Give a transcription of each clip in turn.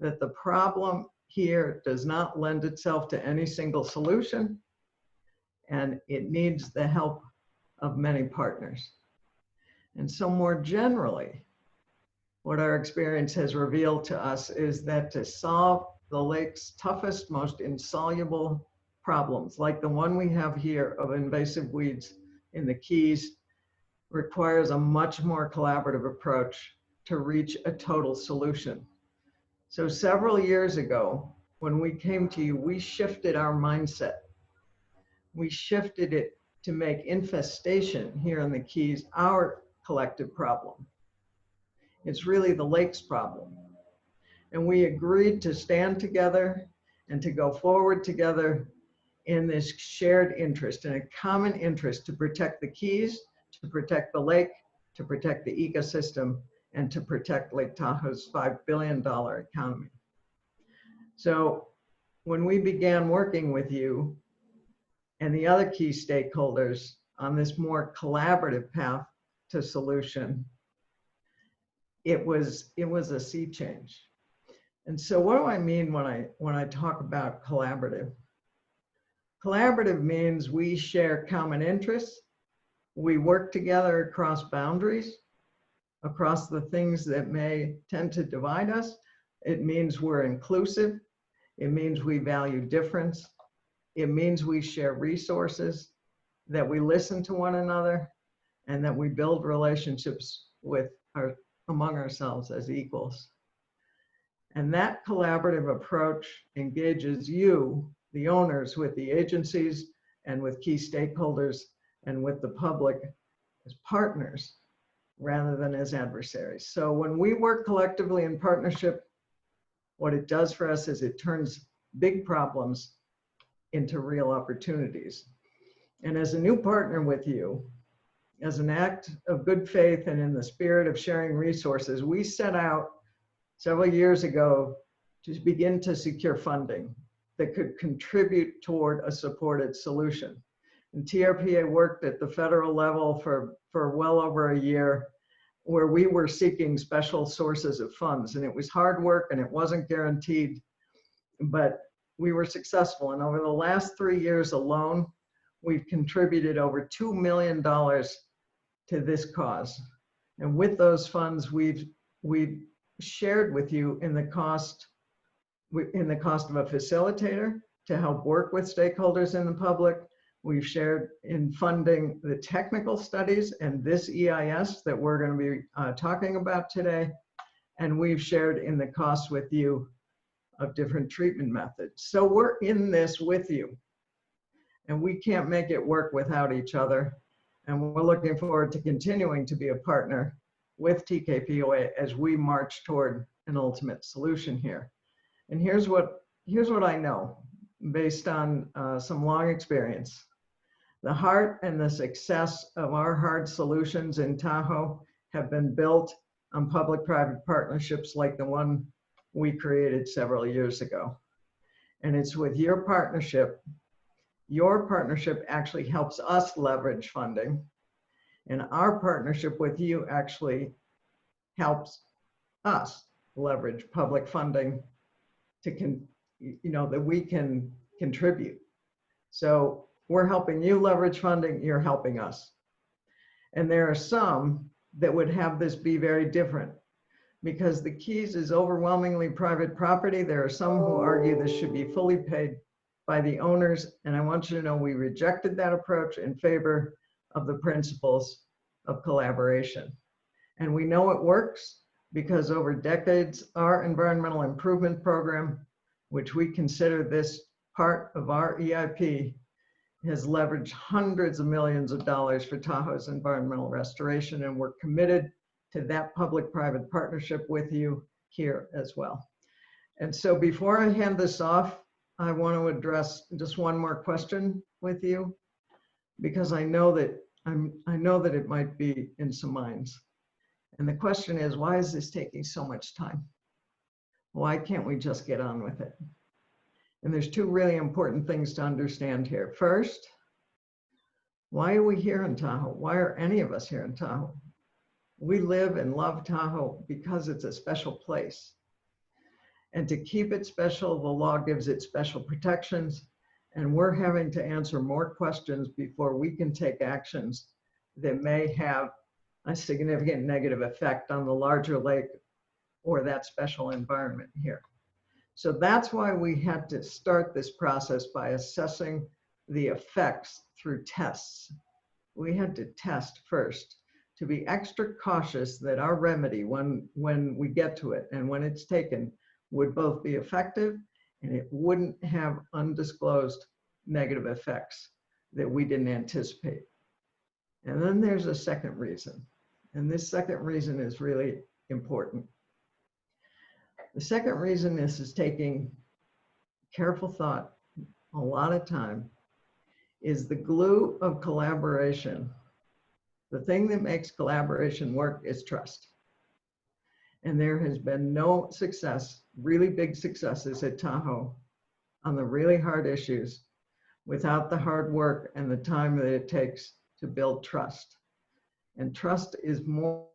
that the problem here does not lend itself to any single solution, and it needs the help of many partners. And so more generally, what our experience has revealed to us is that to solve the lake's toughest, most insoluble problems, like the one we have here of invasive weeds in the Keys, requires a much more collaborative approach to reach a total solution. So several years ago, when we came to you, we shifted our mindset. We shifted it to make infestation here in the Keys our collective problem. It's really the lake's problem. And we agreed to stand together and to go forward together in this shared interest, in a common interest to protect the Keys, to protect the lake, to protect the ecosystem, and to protect Lake Tahoe's $5 billion economy. So when we began working with you and the other key stakeholders on this more collaborative path to solution, it was a sea change. And so what do I mean when I talk about collaborative? Collaborative means we share common interests, we work together across boundaries, across the things that may tend to divide us. It means we're inclusive. It means we value difference. It means we share resources, that we listen to one another, and that we build relationships among ourselves as equals. And that collaborative approach engages you, the owners, with the agencies and with key stakeholders and with the public as partners rather than as adversaries. So when we work collectively in partnership, what it does for us is it turns big problems into real opportunities. And as a new partner with you, as an act of good faith and in the spirit of sharing resources, we set out several years ago to begin to secure funding that could contribute toward a supported solution. And TRPA worked at the federal level for well over a year, where we were seeking special sources of funds. And it was hard work and it wasn't guaranteed, but we were successful. And over the last 3 years alone, we've contributed over $2 million to this cause. And with those funds, we've shared with you in the cost of a facilitator to help work with stakeholders in the public. We've shared in funding the technical studies and this EIS that we're going to be talking about today. And we've shared in the costs with you of different treatment methods. So we're in this with you. And we can't make it work without each other. And we're looking forward to continuing to be a partner with TKPOA as we march toward an ultimate solution here. And here's what I know based on some long experience. The heart and the success of our hard solutions in Tahoe have been built on public-private partnerships like the one we created several years ago. And it's with your partnership actually helps us leverage funding, and our partnership with you actually helps us leverage public funding that we can contribute. So we're helping you leverage funding, you're helping us. And there are some that would have this be very different, because the Keys is overwhelmingly private property. There are some who argue this should be fully paid by the owners. And I want you to know we rejected that approach in favor of the principles of collaboration. And we know it works because over decades, our environmental improvement program, which we consider this part of our EIP, has leveraged hundreds of millions of dollars for Tahoe's environmental restoration. And we're committed to that public-private partnership with you here as well. And so before I hand this off, I want to address just one more question with you, because I know that it might be in some minds. And the question is, why is this taking so much time? Why can't we just get on with it? And there's two really important things to understand here. First, why are we here in Tahoe? Why are any of us here in Tahoe? We live and love Tahoe because it's a special place. And to keep it special, the law gives it special protections, and we're having to answer more questions before we can take actions that may have a significant negative effect on the larger lake or that special environment here. So that's why we had to start this process by assessing the effects through tests. We had to test first to be extra cautious that our remedy, when we get to it and when it's taken, would both be effective and it wouldn't have undisclosed negative effects that we didn't anticipate. And then there's a second reason, and this second reason is really important. The second reason this is taking careful thought, a lot of time, is the glue of collaboration. The thing that makes collaboration work is trust. And there has been no success, really big successes at Tahoe on the really hard issues without the hard work and the time that it takes to build trust. And trust is more.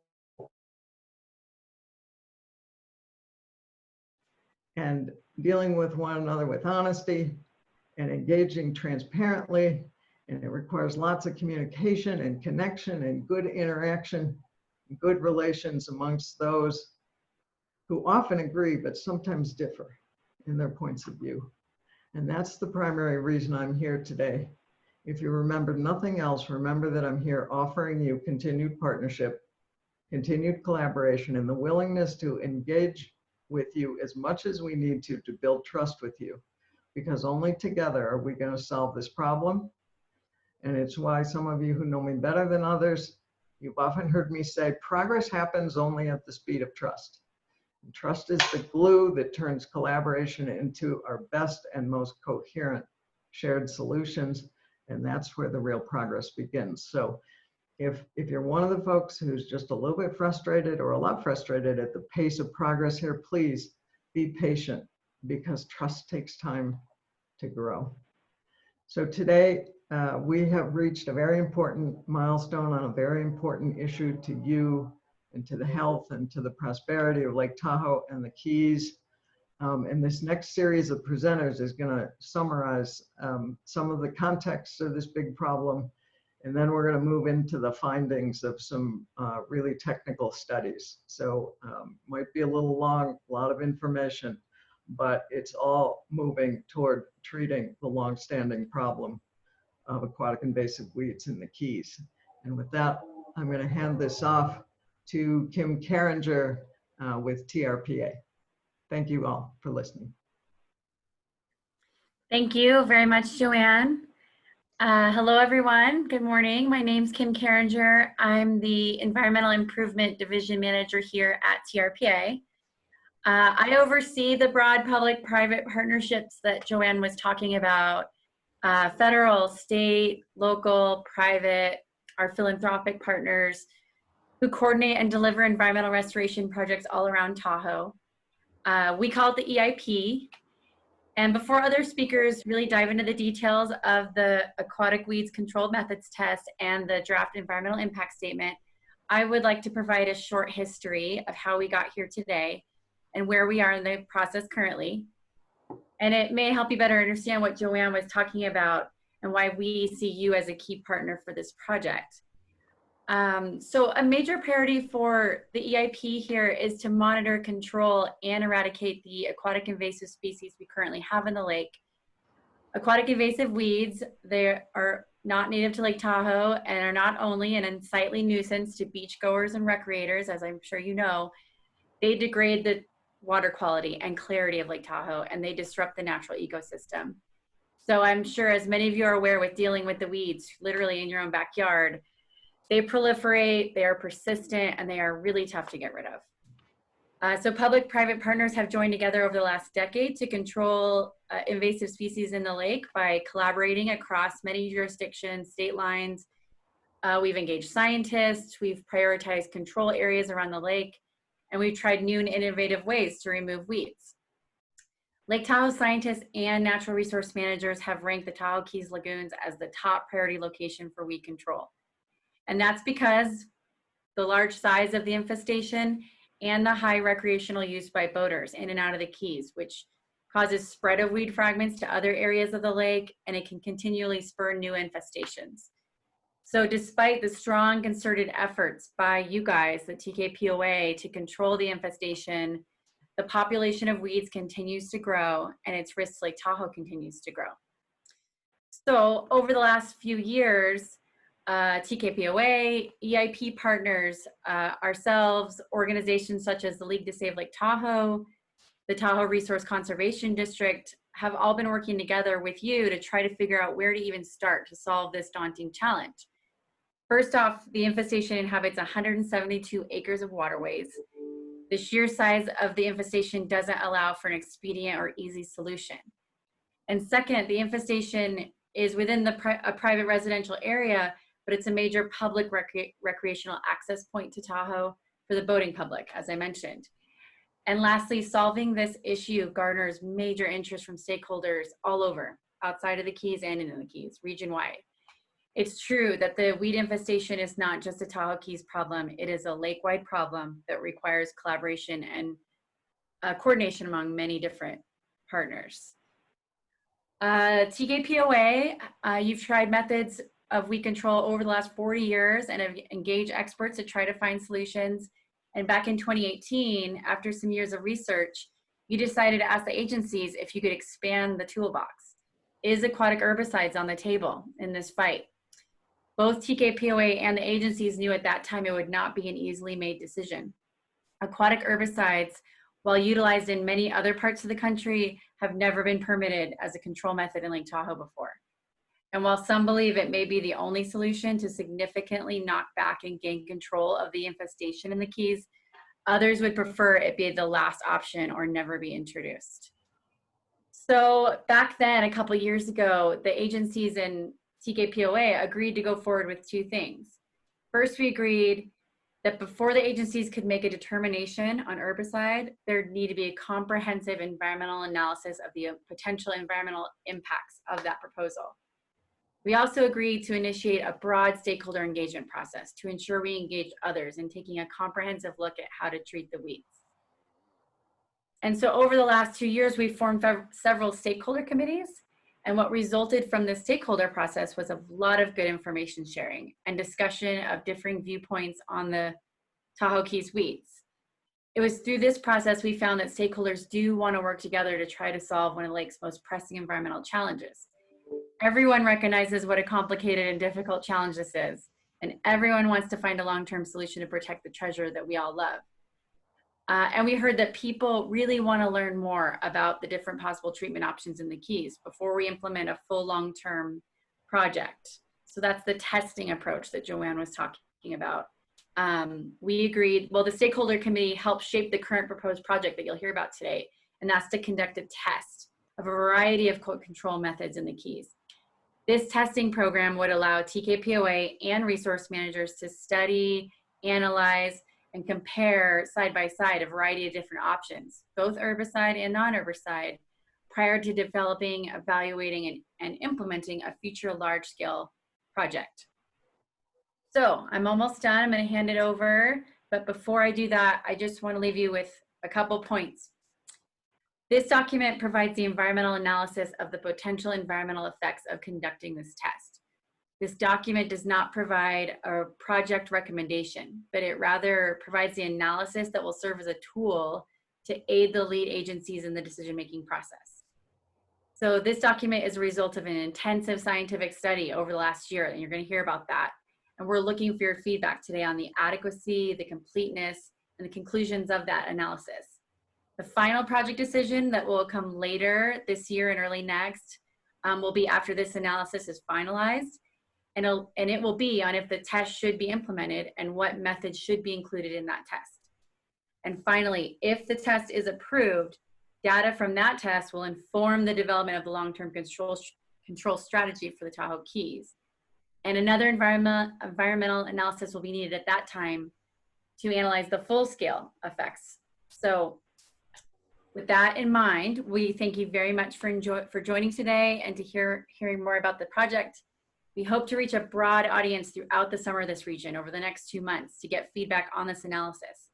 And dealing with one another with honesty and engaging transparently. And it requires lots of communication and connection and good interaction, good relations amongst those who often agree, but sometimes differ in their points of view. And that's the primary reason I'm here today. If you remember nothing else, remember that I'm here offering you continued partnership, continued collaboration, and the willingness to engage with you as much as we need to build trust with you, because only together are we going to solve this problem. And it's why some of you who know me better than others, you've often heard me say, progress happens only at the speed of trust. And trust is the glue that turns collaboration into our best and most coherent shared solutions. And that's where the real progress begins. So if you're one of the folks who's just a little bit frustrated or a lot frustrated at the pace of progress here, please be patient, because trust takes time to grow. So today we have reached a very important milestone on a very important issue to you and to the health and to the prosperity of Lake Tahoe and the Keys. And this next series of presenters is going to summarize some of the context of this big problem. And then we're going to move into the findings of some really technical studies. So might be a little long, a lot of information, but it's all moving toward treating the longstanding problem of aquatic invasive weeds in the Keys. And with that, I'm going to hand this off to Kim Carringer with TRPA. Thank you all for listening. Thank you very much, Joanne. Hello, everyone. Good morning. My name's Kim Carringer. I'm the Environmental Improvement Division Manager here at TRPA. I oversee the broad public-private partnerships that Joanne was talking about, federal, state, local, private, our philanthropic partners who coordinate and deliver environmental restoration projects all around Tahoe. We call it the EIP. And before other speakers really dive into the details of the Aquatic Weeds Controlled Methods Test and the draft environmental impact statement, I would like to provide a short history of how we got here today and where we are in the process currently. And it may help you better understand what Joanne was talking about and why we see you as a key partner for this project. So a major priority for the EIP here is to monitor, control, and eradicate the aquatic invasive species we currently have in the lake. Aquatic invasive weeds, they are not native to Lake Tahoe and are not only an unsightly nuisance to beachgoers and recreators, as I'm sure you know, they degrade the water quality and clarity of Lake Tahoe, and they disrupt the natural ecosystem. So I'm sure, as many of you are aware, with dealing with the weeds literally in your own backyard, they proliferate, they are persistent, and they are really tough to get rid of. So public-private partners have joined together over the last decade to control invasive species in the lake by collaborating across many jurisdictions, state lines. We've engaged scientists, we've prioritized control areas around the lake, and we've tried new and innovative ways to remove weeds. Lake Tahoe scientists and natural resource managers have ranked the Tahoe Keys lagoons as the top priority location for weed control. And that's because the large size of the infestation and the high recreational use by boaters in and out of the Keys, which causes spread of weed fragments to other areas of the lake, and it can continually spur new infestations. So despite the strong concerted efforts by you guys, the TKPOA, to control the infestation, the population of weeds continues to grow and its risk to Lake Tahoe continues to grow. So over the last few years, TKPOA, EIP partners, ourselves, organizations such as the League to Save Lake Tahoe, the Tahoe Resource Conservation District, have all been working together with you to try to figure out where to even start to solve this daunting challenge. First off, the infestation inhabits 172 acres of waterways. The sheer size of the infestation doesn't allow for an expedient or easy solution. And second, the infestation is within a private residential area, but it's a major public recreational access point to Tahoe for the boating public, as I mentioned. And lastly, solving this issue garners major interest from stakeholders all over, outside of the Keys and in the Keys, region-wide. It's true that the weed infestation is not just a Tahoe Keys problem, it is a lake-wide problem that requires collaboration and coordination among many different partners. TKPOA, you've tried methods of weed control over the last 40 years and have engaged experts to try to find solutions. And back in 2018, after some years of research, you decided to ask the agencies if you could expand the toolbox. Is aquatic herbicides on the table in this fight? Both TKPOA and the agencies knew at that time it would not be an easily made decision. Aquatic herbicides, while utilized in many other parts of the country, have never been permitted as a control method in Lake Tahoe before. And while some believe it may be the only solution to significantly knock back and gain control of the infestation in the Keys, others would prefer it be the last option or never be introduced. So back then, a couple years ago, the agencies and TKPOA agreed to go forward with two things. First, we agreed that before the agencies could make a determination on herbicide, there need to be a comprehensive environmental analysis of the potential environmental impacts of that proposal. We also agreed to initiate a broad stakeholder engagement process to ensure we engage others in taking a comprehensive look at how to treat the weeds. And so over the last 2 years, we've formed several stakeholder committees. And what resulted from this stakeholder process was a lot of good information sharing and discussion of differing viewpoints on the Tahoe Keys weeds. It was through this process we found that stakeholders do want to work together to try to solve one of the lake's most pressing environmental challenges. Everyone recognizes what a complicated and difficult challenge this is, and everyone wants to find a long-term solution to protect the treasure that we all love. And we heard that people really want to learn more about the different possible treatment options in the Keys before we implement a full long-term project. So that's the testing approach that Joanne was talking about. We agreed, well, the stakeholder committee helped shape the current proposed project that you'll hear about today, and that's to conduct a test of a variety of control methods in the Keys. This testing program would allow TKPOA and resource managers to study, analyze, and compare side by side a variety of different options, both herbicide and non-herbicide, prior to developing, evaluating, and implementing a future large-scale project. So I'm almost done. I'm going to hand it over. But before I do that, I just want to leave you with a couple points. This document provides the environmental analysis of the potential environmental effects of conducting this test. This document does not provide a project recommendation, but it rather provides the analysis that will serve as a tool to aid the lead agencies in the decision-making process. So this document is a result of an intensive scientific study over the last year, and you're going to hear about that. And we're looking for your feedback today on the adequacy, the completeness, and the conclusions of that analysis. The final project decision that will come later this year and early next will be after this analysis is finalized. And it will be on if the test should be implemented and what methods should be included in that test. And finally, if the test is approved, data from that test will inform the development of the long-term control strategy for the Tahoe Keys. And another environmental analysis will be needed at that time to analyze the full-scale effects. So with that in mind, we thank you very much for joining today and to hearing more about the project. We hope to reach a broad audience throughout the summer of this region over the next 2 months to get feedback on this analysis.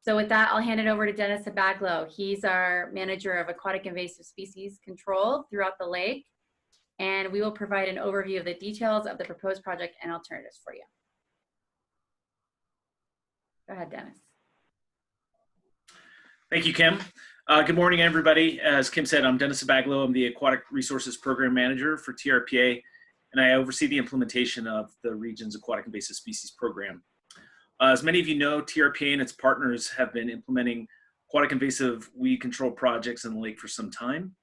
So with that, I'll hand it over to Dennis Abaglo. He's our manager of aquatic invasive species control throughout the lake. And we will provide an overview of the details of the proposed project and alternatives for you. Go ahead, Dennis. Thank you, Kim. Good morning, everybody. As Kim said, I'm Dennis Abaglo. I'm the Aquatic Resources Program Manager for TRPA, and I oversee the implementation of the region's Aquatic Invasive Species Program. As many of you know, TRPA and its partners have been implementing aquatic invasive weed control projects in the lake for some time.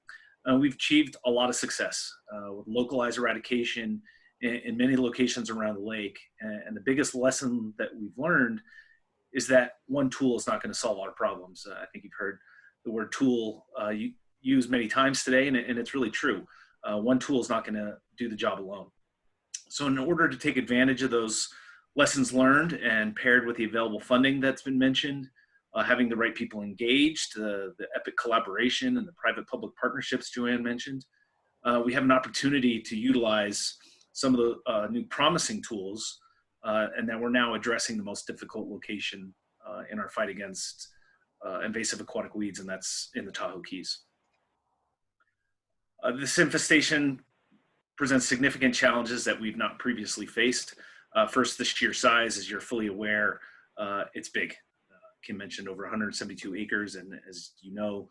We've achieved a lot of success with localized eradication in many locations around the lake. And the biggest lesson that we've learned is that one tool is not going to solve our problems. I think you've heard the word tool used many times today, and it's really true. One tool is not going to do the job alone. So in order to take advantage of those lessons learned and paired with the available funding that's been mentioned, having the right people engaged, the EPIC collaboration and the private-public partnerships Joanne mentioned, we have an opportunity to utilize some of the new promising tools and that we're now addressing the most difficult location in our fight against invasive aquatic weeds, and that's in the Tahoe Keys. This infestation presents significant challenges that we've not previously faced. First, the sheer size, as you're fully aware, it's big. Kim mentioned over 172 acres, and as you know,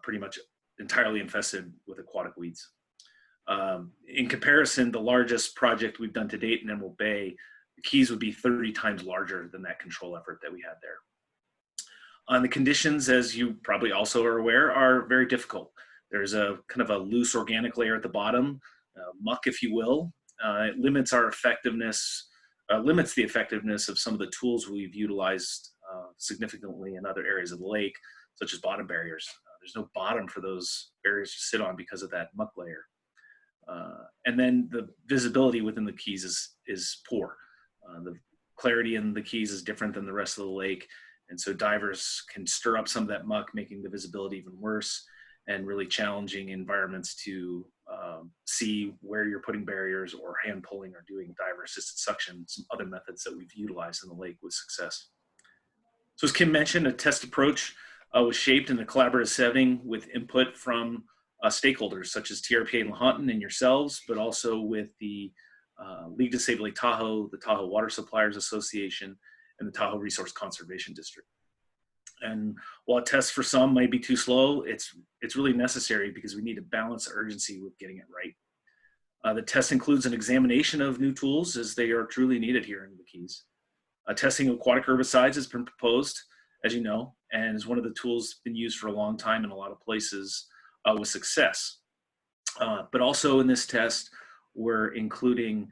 pretty much entirely infested with aquatic weeds. In comparison, the largest project we've done to date in Emerald Bay, the Keys would be 30 times larger than that control effort that we had there. The conditions, as you probably also are aware, are very difficult. There's a kind of a loose organic layer at the bottom, muck, if you will. It limits our effectiveness, limits the effectiveness of some of the tools we've utilized significantly in other areas of the lake, such as bottom barriers. There's no bottom for those barriers to sit on because of that muck layer. And then the visibility within the Keys is poor. The clarity in the Keys is different than the rest of the lake, and so divers can stir up some of that muck, making the visibility even worse, and really challenging environments to see where you're putting barriers or hand pulling or doing diver assisted suction, some other methods that we've utilized in the lake with success. So as Kim mentioned, a test approach was shaped in a collaborative setting with input from stakeholders such as TRPA and Lahontan and yourselves, but also with the League to Save Lake Tahoe, the Tahoe Water Suppliers Association, and the Tahoe Resource Conservation District. And while a test for some might be too slow, it's really necessary because we need to balance urgency with getting it right. The test includes an examination of new tools as they are truly needed here in the Keys. Testing of aquatic herbicides has been proposed, as you know, and is one of the tools been used for a long time in a lot of places with success. But also in this test, we're including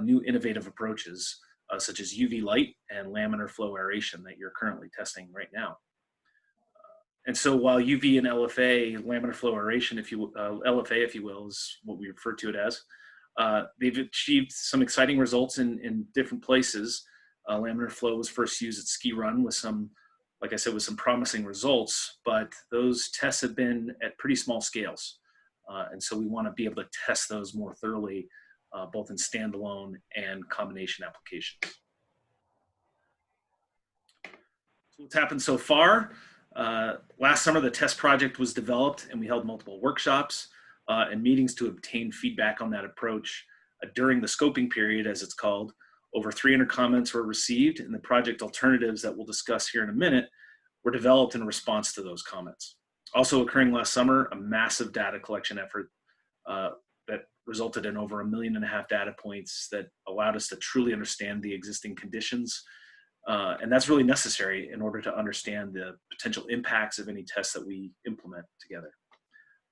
new innovative approaches such as UV light and laminar flow aeration that you're currently testing right now. And so while UV and LFA, laminar flow aeration, LFA, if you will, is what we refer to it as, they've achieved some exciting results in different places. Laminar flow was first used at Ski Run with some, like I said, with some promising results, but those tests have been at pretty small scales. And so we want to be able to test those more thoroughly, both in standalone and combination applications. So what's happened so far? Last summer, the test project was developed and we held multiple workshops and meetings to obtain feedback on that approach. During the scoping period, as it's called, over 300 comments were received, and the project alternatives that we'll discuss here in a minute were developed in response to those comments. Also occurring last summer, a massive data collection effort that resulted in over 1.5 million data points that allowed us to truly understand the existing conditions. And that's really necessary in order to understand the potential impacts of any tests that we implement together.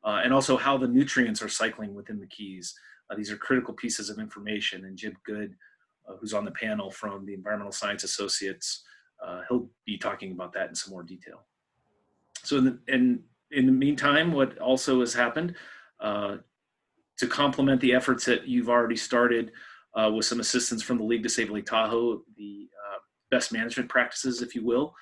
And also how the nutrients are cycling within the Keys. These are critical pieces of information, and Jim Good, who's on the panel from the Environmental Science Associates, he'll be talking about that in some more detail. So in the meantime, what also has happened, to complement the efforts that you've already started with some assistance from the League to Save Lake Tahoe, the best management practices, if you will,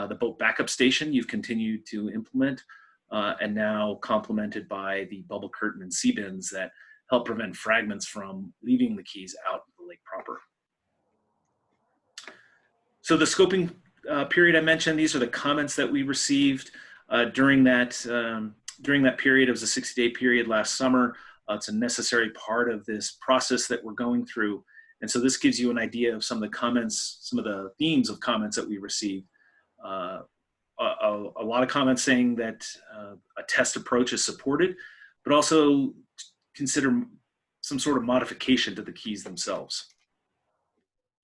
the boat backup station you've continued to implement, and now complemented by the bubble curtain and sea bins that help prevent fragments from leaving the Keys out of the lake proper. So the scoping period I mentioned, these are the comments that we received during that period. It was a 60-day period last summer. It's a necessary part of this process that we're going through. And so this gives you an idea of some of the comments, some of the themes of comments that we received. A lot of comments saying that a test approach is supported, but also consider some sort of modification to the keys themselves.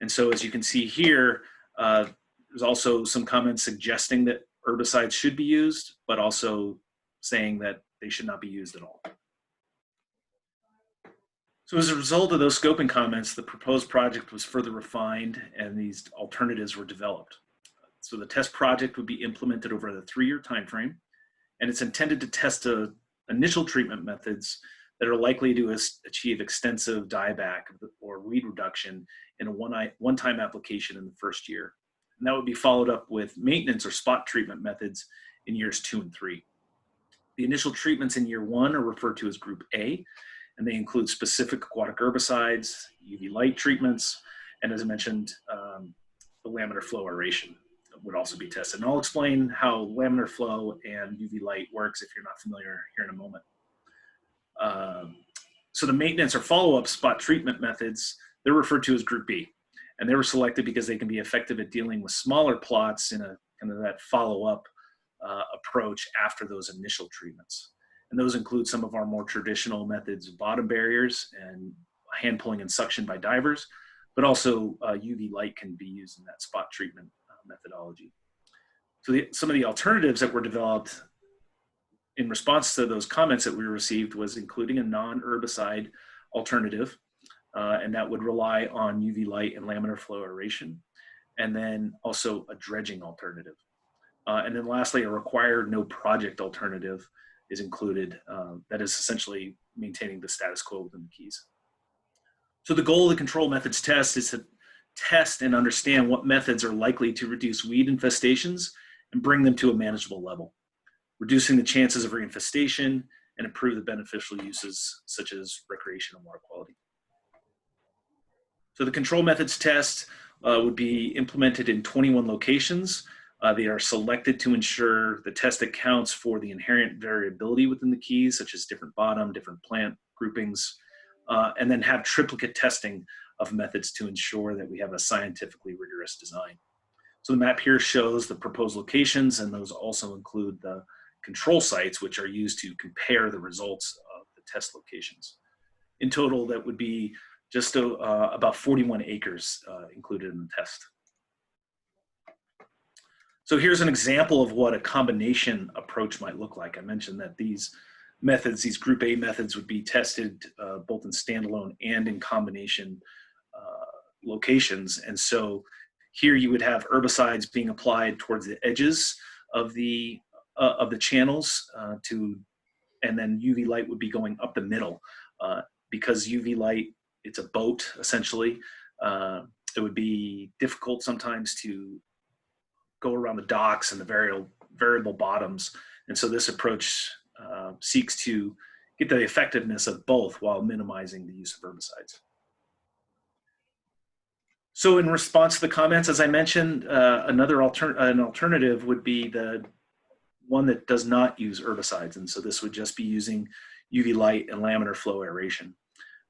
And so as you can see here, there's also some comments suggesting that herbicides should be used, but also saying that they should not be used at all. So as a result of those scoping comments, the proposed project was further refined and these alternatives were developed. So the test project would be implemented over a 3-year timeframe, and it's intended to test initial treatment methods that are likely to achieve extensive dieback or weed reduction in a one-time application in the first year. And that would be followed up with maintenance or spot treatment methods in years 2 and 3. The initial treatments in year 1 are referred to as Group A, and they include specific aquatic herbicides, UV light treatments, and as I mentioned, the laminar flow aeration would also be tested. And I'll explain how laminar flow and UV light works if you're not familiar here in a moment. So the maintenance or follow-up spot treatment methods, they're referred to as Group B. And they were selected because they can be effective at dealing with smaller plots in a kind of that follow-up approach after those initial treatments. And those include some of our more traditional methods of bottom barriers and hand pulling and suction by divers, but also UV light can be used in that spot treatment methodology. So some of the alternatives that were developed in response to those comments that we received was including a non-herbicide alternative, and that would rely on UV light and laminar flow aeration, and then also a dredging alternative. And then lastly, a required no project alternative is included that is essentially maintaining the status quo within the keys. So the goal of the control methods test is to test and understand what methods are likely to reduce weed infestations and bring them to a manageable level, reducing the chances of reinfestation and improve the beneficial uses such as recreation and water quality. So the control methods test would be implemented in 21 locations. They are selected to ensure the test accounts for the inherent variability within the keys, such as different bottom, different plant groupings, and then have triplicate testing of methods to ensure that we have a scientifically rigorous design. So the map here shows the proposed locations, and those also include the control sites, which are used to compare the results of the test locations. In total, that would be just about 41 acres included in the test. So here's an example of what a combination approach might look like. I mentioned that these methods, these Group A methods, would be tested both in standalone and in combination locations. And so here you would have herbicides being applied towards the edges of the channels and then UV light would be going up the middle. Because UV light, it's a boat essentially, it would be difficult sometimes to go around the docks and the variable bottoms. And so this approach seeks to get the effectiveness of both while minimizing the use of herbicides. So in response to the comments, as I mentioned, an alternative would be the one that does not use herbicides. And so this would just be using UV light and laminar flow aeration.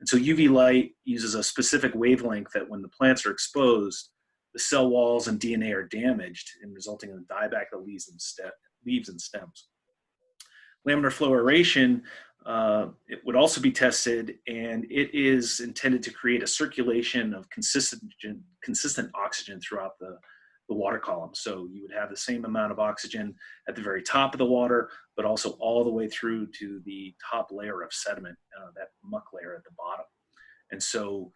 And so UV light uses a specific wavelength that when the plants are exposed, the cell walls and DNA are damaged and resulting in a dieback of leaves and stems. Laminar flow aeration, it would also be tested, and it is intended to create a circulation of consistent oxygen throughout the water column. So you would have the same amount of oxygen at the very top of the water, but also all the way through to the top layer of sediment, that muck layer at the bottom. And so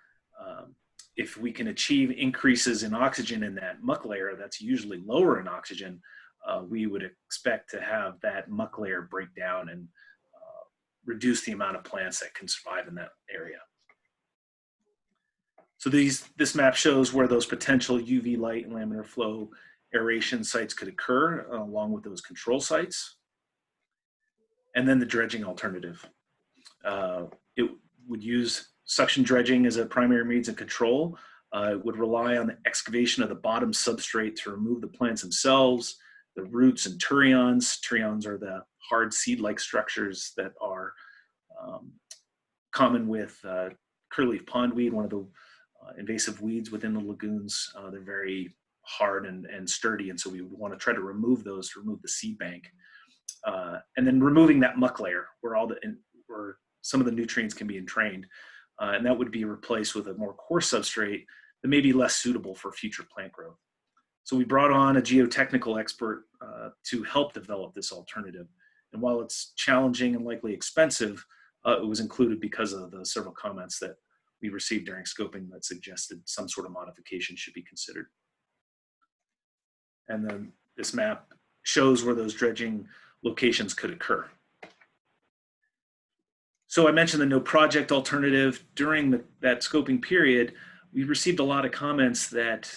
if we can achieve increases in oxygen in that muck layer that's usually lower in oxygen, we would expect to have that muck layer break down and reduce the amount of plants that can survive in that area. So this map shows where those potential UV light and laminar flow aeration sites could occur along with those control sites. And then the dredging alternative. It would use suction dredging as a primary means of control, It would rely on the excavation of the bottom substrate to remove the plants themselves, the roots and turions. Turions are the hard seed-like structures that are common with curlyleaf pondweed, one of the invasive weeds within the lagoons. They're very hard and sturdy, and so we would want to try to remove those, to remove the seed bank. And then removing that muck layer where where some of the nutrients can be entrained. And that would be replaced with a more coarse substrate that may be less suitable for future plant growth. So we brought on a geotechnical expert to help develop this alternative. And while it's challenging and likely expensive, it was included because of the several comments that we received during scoping that suggested some sort of modification should be considered. And then this map shows where those dredging locations could occur. So I mentioned the no project alternative. During that scoping period, we received a lot of comments that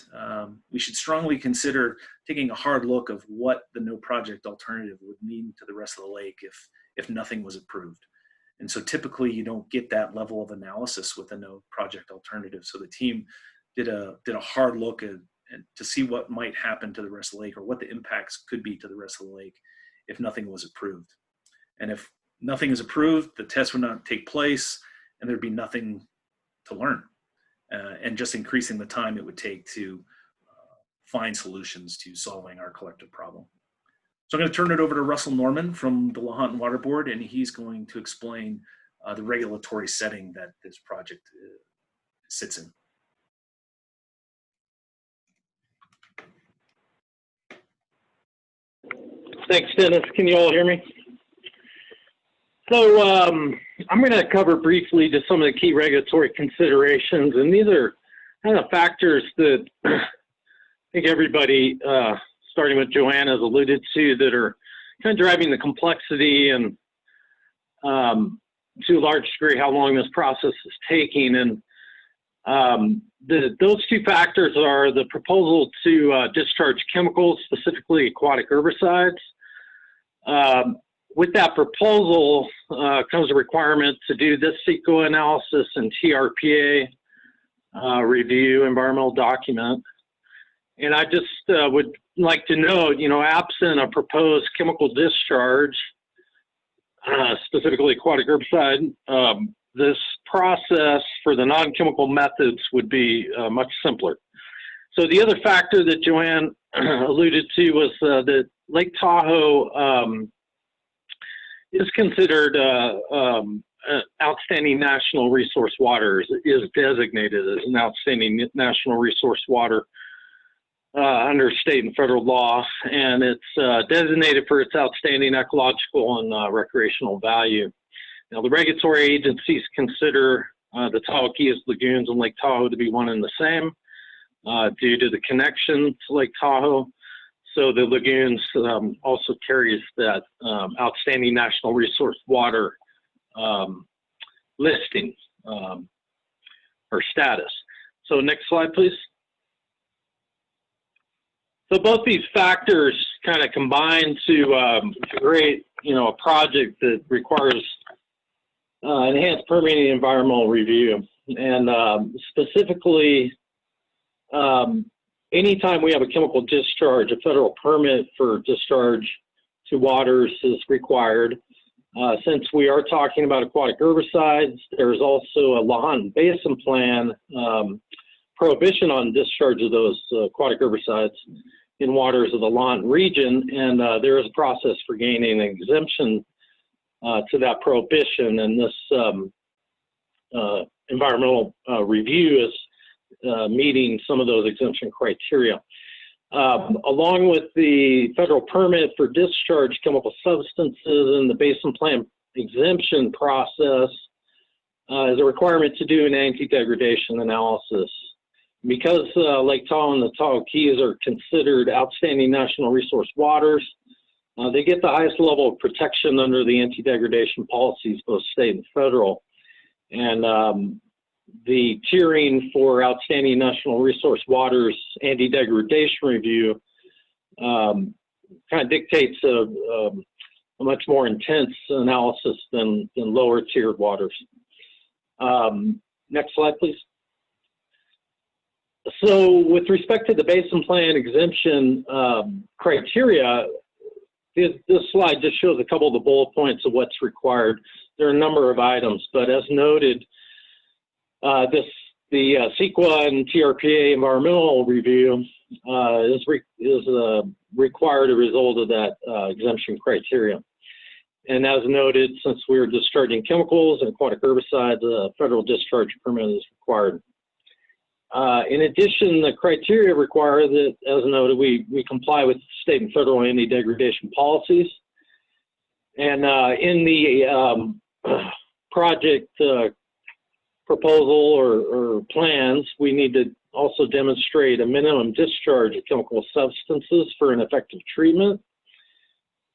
we should strongly consider taking a hard look of what the no project alternative would mean to the rest of the lake if nothing was approved. And so typically you don't get that level of analysis with a no project alternative. So the team did a hard look to see what might happen to the rest of the lake, or what the impacts could be to the rest of the lake if nothing was approved. And if nothing is approved, the test would not take place and there'd be nothing to learn. And just increasing the time it would take to find solutions to solving our collective problem. So I'm going to turn it over to Russell Norman from the Lahontan Water Board, and he's going to explain the regulatory setting that this project sits in. Thanks, Dennis. Can you all hear me? So I'm going to cover briefly just some of the key regulatory considerations, and these are kind of factors that I think everybody, starting with Joanne, has alluded to, that are kind of driving the complexity and to a large degree how long this process is taking. And those two factors are the proposal to discharge chemicals, specifically aquatic herbicides. With that proposal comes a requirement to do this CEQA analysis and TRPA review environmental document. And I just would like to note, absent a proposed chemical discharge, specifically aquatic herbicide, this process for the non-chemical methods would be much simpler. So the other factor that Joanne alluded to was that Lake Tahoe is considered outstanding national resource water, is designated as an outstanding national resource water under state and federal law, and it's designated for its outstanding ecological and recreational value. Now, the regulatory agencies consider the Tahoe lagoons and Lake Tahoe to be one and the same due to the connection to Lake Tahoe. So the lagoons also carries that outstanding national resource water listing or status. So next slide, please. So both these factors kind of combine to create, a project that requires enhanced permitting environmental review. And specifically, anytime we have a chemical discharge, a federal permit for discharge to waters is required. Since we are talking about aquatic herbicides, there's also a Lahontan Basin Plan prohibition on discharge of those aquatic herbicides in waters of the Lahontan region, and there is a process for gaining an exemption to that prohibition, and this environmental review is meeting some of those exemption criteria. Along with the federal permit for discharge chemical substances and the Basin Plan exemption process is a requirement to do an anti-degradation analysis. Because Lake Tahoe and the Tahoe Keys are considered outstanding national resource waters, they get the highest level of protection under the anti-degradation policies, both state and federal. And the tiering for outstanding national resource waters anti-degradation review kind of dictates a much more intense analysis than lower tiered waters. Next slide, please. So with respect to the basin plan exemption criteria, this slide just shows a couple of the bullet points of what's required. There are a number of items, but as noted, the CEQA and TRPA environmental review is required as a result of that exemption criteria. And as noted, since we are discharging chemicals and aquatic herbicides, a federal discharge permit is required. In addition, the criteria require that, as noted, we comply with state and federal anti-degradation policies. And in the project proposal or plans, we need to also demonstrate a minimum discharge of chemical substances for an effective treatment,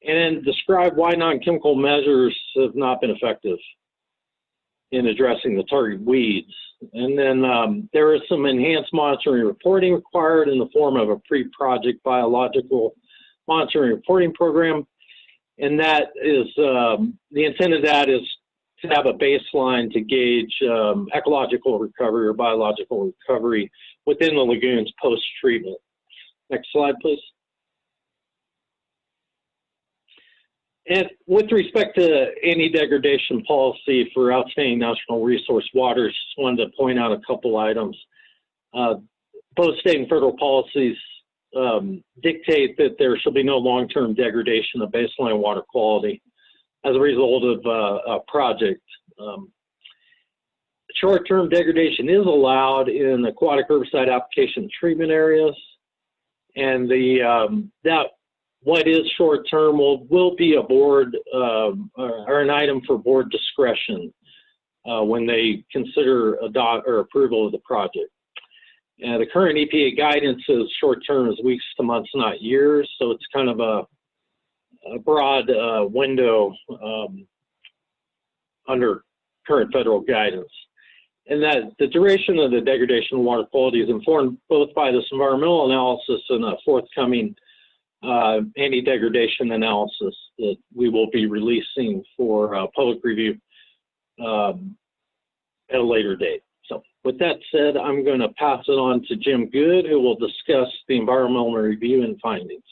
and describe why non-chemical measures have not been effective in addressing the target weeds. And then there is some enhanced monitoring reporting required in the form of a pre-project biological monitoring reporting program. And that is, the intent of that is to have a baseline to gauge ecological recovery or biological recovery within the lagoons post-treatment. Next slide, please. And with respect to anti-degradation policy for outstanding national resource waters, just wanted to point out a couple items. Both state and federal policies dictate that there shall be no long-term degradation of baseline water quality as a result of a project. Short-term degradation is allowed in aquatic herbicide application treatment areas, and what is short-term will be a board or an item for board discretion when they consider approval of the project. The current EPA guidance is short-term is weeks to months, not years, so it's kind of a broad window under current federal guidance. And that the duration of the degradation of water quality is informed both by this environmental analysis and a forthcoming anti-degradation analysis that we will be releasing for public review at a later date. So with that said, I'm going to pass it on to Jim Good, who will discuss the environmental review and findings.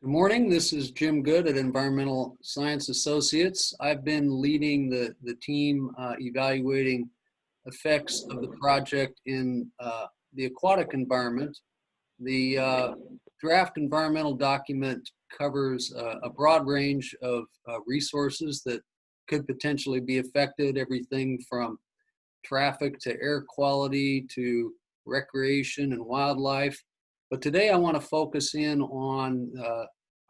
Good morning, this is Jim Good at Environmental Science Associates. I've been leading the team evaluating effects of the project in the aquatic environment. The draft environmental document covers a broad range of resources that could potentially be affected, everything from traffic to air quality to recreation and wildlife. But today I want to focus in on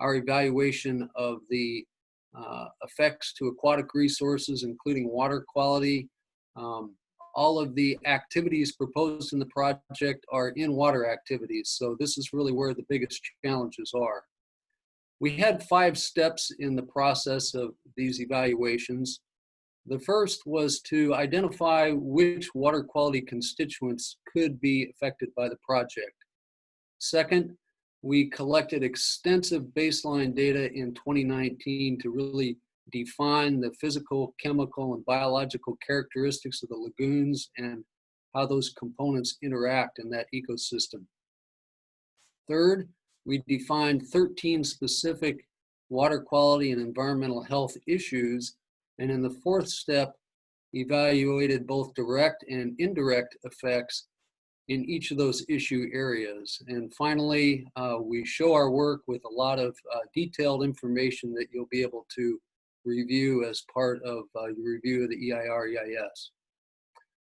our evaluation of the effects to aquatic resources, including water quality. All of the activities proposed in the project are in water activities, so this is really where the biggest challenges are. We had 5 steps in the process of these evaluations. The first was to identify which water quality constituents could be affected by the project. Second, we collected extensive baseline data in 2019 to really define the physical, chemical, and biological characteristics of the lagoons and how those components interact in that ecosystem. Third, we defined 13 specific water quality and environmental health issues, and in the 4th step, evaluated both direct and indirect effects in each of those issue areas. And finally, we show our work with a lot of detailed information that you'll be able to review as part of your review of the EIR-EIS.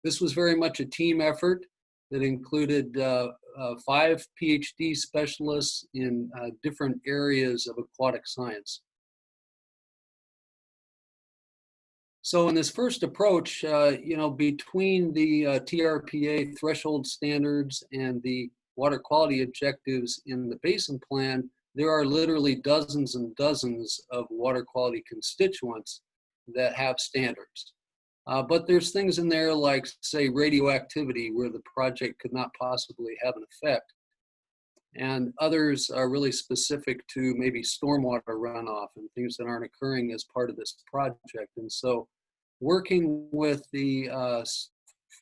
This was very much a team effort that included 5 PhD specialists in different areas of aquatic science. So in this first approach, between the TRPA threshold standards and the water quality objectives in the basin plan, there are literally dozens and dozens of water quality constituents that have standards. But there's things in there like, say, radioactivity, where the project could not possibly have an effect. And others are really specific to maybe stormwater runoff and things that aren't occurring as part of this project. And so working with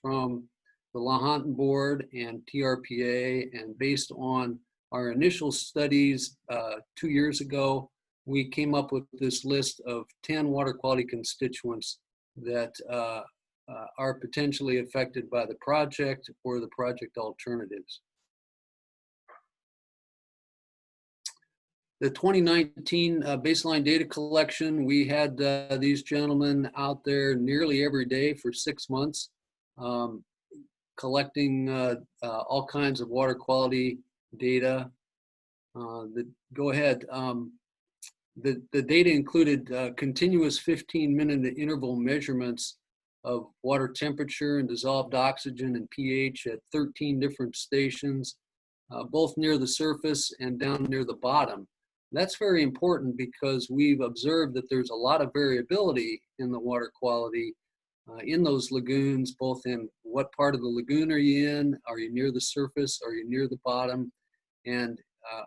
from the Lahontan Board and TRPA, and based on our initial studies 2 years ago, we came up with this list of 10 water quality constituents that are potentially affected by the project or the project alternatives. The 2019 baseline data collection, we had these gentlemen out there nearly every day for 6 months, collecting all kinds of water quality data. Go ahead. The data included continuous 15-minute interval measurements of water temperature and dissolved oxygen and pH at 13 different stations, both near the surface and down near the bottom. That's very important because we've observed that there's a lot of variability in the water quality in those lagoons, both in what part of the lagoon are you in, are you near the surface, are you near the bottom, and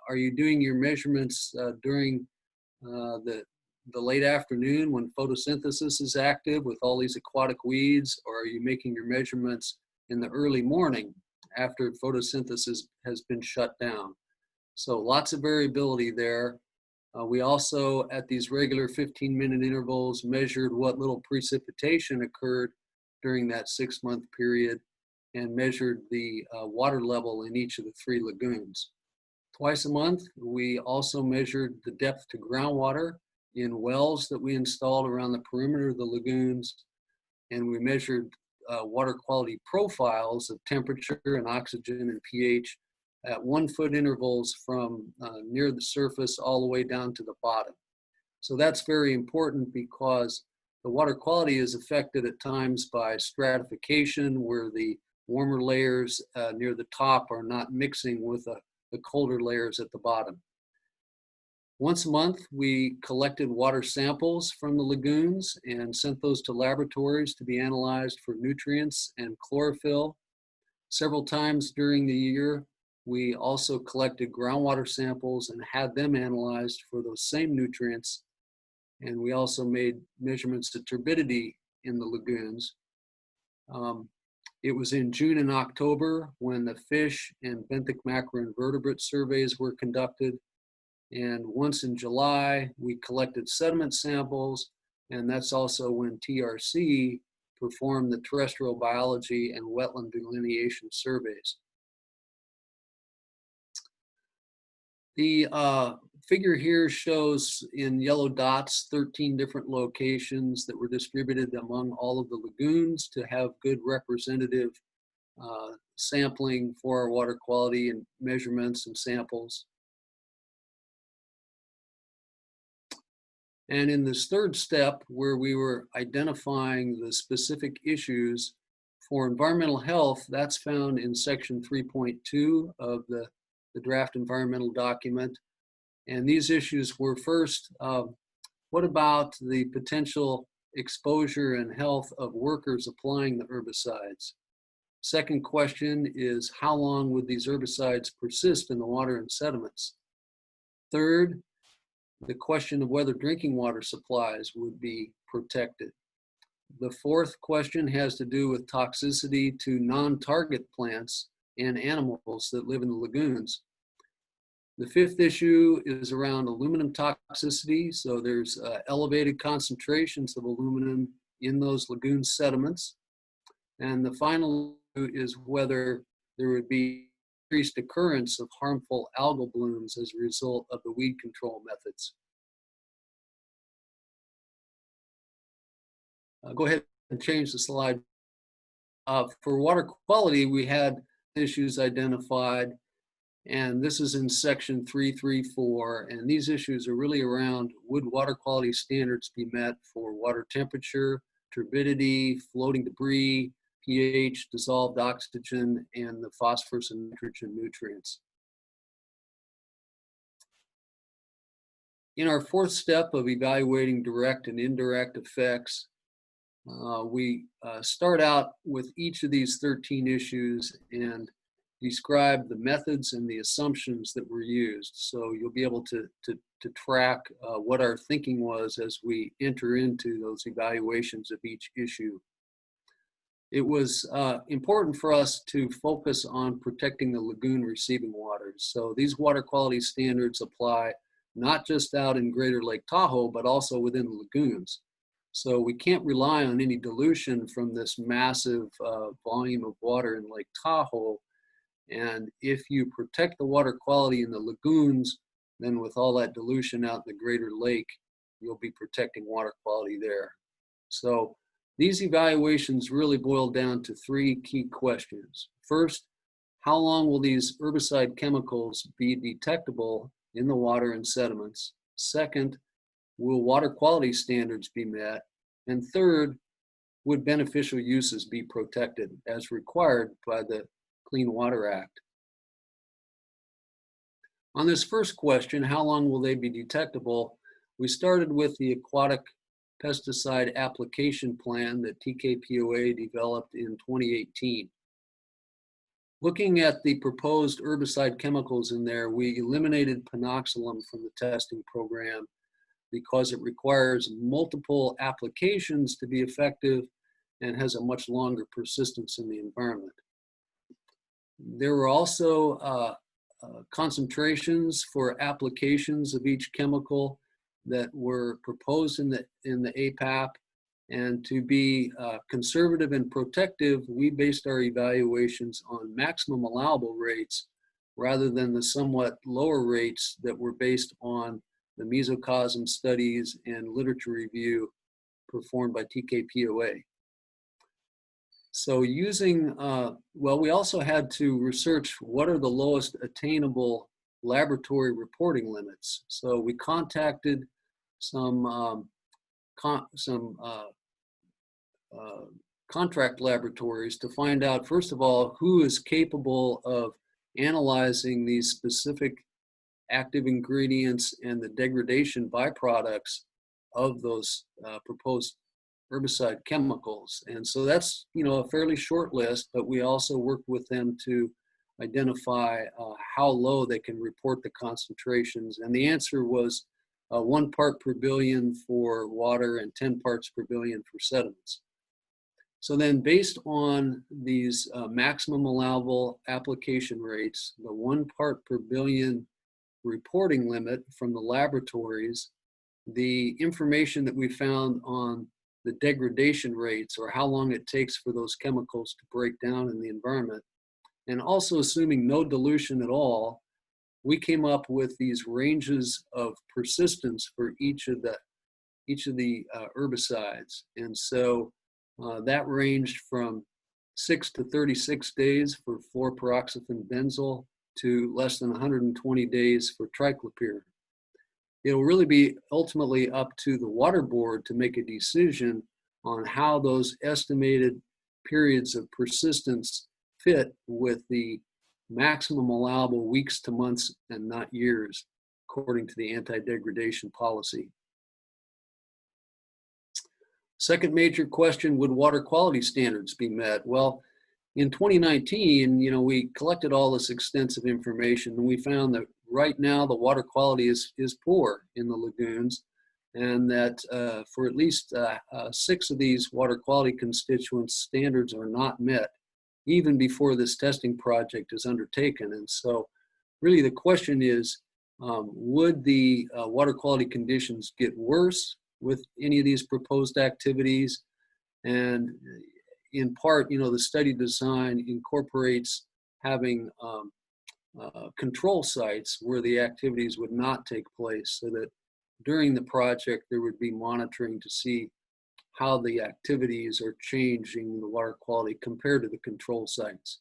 are you doing your measurements during the late afternoon when photosynthesis is active with all these aquatic weeds, or are you making your measurements in the early morning after photosynthesis has been shut down? So lots of variability there. We also, at these regular 15-minute intervals, measured what little precipitation occurred during that 6-month period and measured the water level in each of the 3 lagoons. Twice a month, we also measured the depth to groundwater in wells that we installed around the perimeter of the lagoons, and we measured water quality profiles of temperature and oxygen and pH at 1-foot intervals from near the surface all the way down to the bottom. So that's very important because the water quality is affected at times by stratification, where the warmer layers near the top are not mixing with the colder layers at the bottom. Once a month, we collected water samples from the lagoons and sent those to laboratories to be analyzed for nutrients and chlorophyll. Several times during the year, we also collected groundwater samples and had them analyzed for those same nutrients. And we also made measurements of turbidity in the lagoons. It was in June and October when the fish and benthic macroinvertebrate surveys were conducted. And once in July, we collected sediment samples, and that's also when TRC performed the terrestrial biology and wetland delineation surveys. The figure here shows in yellow dots 13 different locations that were distributed among all of the lagoons to have good representative sampling for our water quality and measurements and samples. And in this third step, where we were identifying the specific issues for environmental health, that's found in section 3.2 of the draft environmental document. And these issues were first, what about the potential exposure and health of workers applying the herbicides? Second question is, how long would these herbicides persist in the water and sediments? Third, the question of whether drinking water supplies would be protected. The fourth question has to do with toxicity to non-target plants and animals that live in the lagoons. The fifth issue is around aluminum toxicity. So there's elevated concentrations of aluminum in those lagoon sediments. And the final is whether there would be increased occurrence of harmful algal blooms as a result of the weed control methods. Go ahead and change the slide. For water quality, we had issues identified, and this is in section 334, and these issues are really around, would water quality standards be met for water temperature, turbidity, floating debris, pH, dissolved oxygen, and the phosphorus and nitrogen nutrients. In our fourth step of evaluating direct and indirect effects, we start out with each of these 13 issues and describe the methods and the assumptions that were used. So you'll be able to track what our thinking was as we enter into those evaluations of each issue. it was important for us to focus on protecting the lagoon receiving waters. So these water quality standards apply not just out in Greater Lake Tahoe, but also within the lagoons. So we can't rely on any dilution from this massive volume of water in Lake Tahoe. And if you protect the water quality in the lagoons, then with all that dilution out in the Greater Lake, you'll be protecting water quality there. So these evaluations really boil down to three key questions. First, how long will these herbicide chemicals be detectable in the water and sediments? Second, will water quality standards be met? And third, would beneficial uses be protected as required by the Clean Water Act? On this first question, how long will they be detectable? We started with the aquatic pesticide application plan that TKPOA developed in 2018. Looking at the proposed herbicide chemicals in there, we eliminated panoxylum from the testing program because it requires multiple applications to be effective and has a much longer persistence in the environment. There were also concentrations for applications of each chemical that were proposed in the APAP, and to be conservative and protective, we based our evaluations on maximum allowable rates rather than the somewhat lower rates that were based on the mesocosm studies and literature review performed by TKPOA. So using, well, we also had to research what are the lowest attainable laboratory reporting limits. So we contacted some contract laboratories to find out, first of all, who is capable of analyzing these specific active ingredients and the degradation byproducts of those proposed herbicide chemicals. And so that's, a fairly short list, but we also worked with them to identify how low they can report the concentrations. And the answer was 1 part per billion for water and 10 parts per billion for sediments. So then based on these maximum allowable application rates, the 1 part per billion reporting limit from the laboratories, the information that we found on the degradation rates, or how long it takes for those chemicals to break down in the environment, and also assuming no dilution at all, we came up with these ranges of persistence for each of the herbicides. And so that ranged from 6 to 36 days for fluoroperoxyfen benzyl to less than 120 days for triclopyr. It'll really be ultimately up to the water board to make a decision on how those estimated periods of persistence fit with the maximum allowable weeks to months and not years, according to the anti-degradation policy. Second major question, would water quality standards be met? Well, in 2019, we collected all this extensive information, and we found that right now the water quality is poor in the lagoons, and that for at least 6 of these water quality constituents, standards are not met, even before this testing project is undertaken. And so really the question is, would the water quality conditions get worse with any of these proposed activities? And in part, the study design incorporates having control sites where the activities would not take place, so that during the project there would be monitoring to see how the activities are changing the water quality compared to the control sites.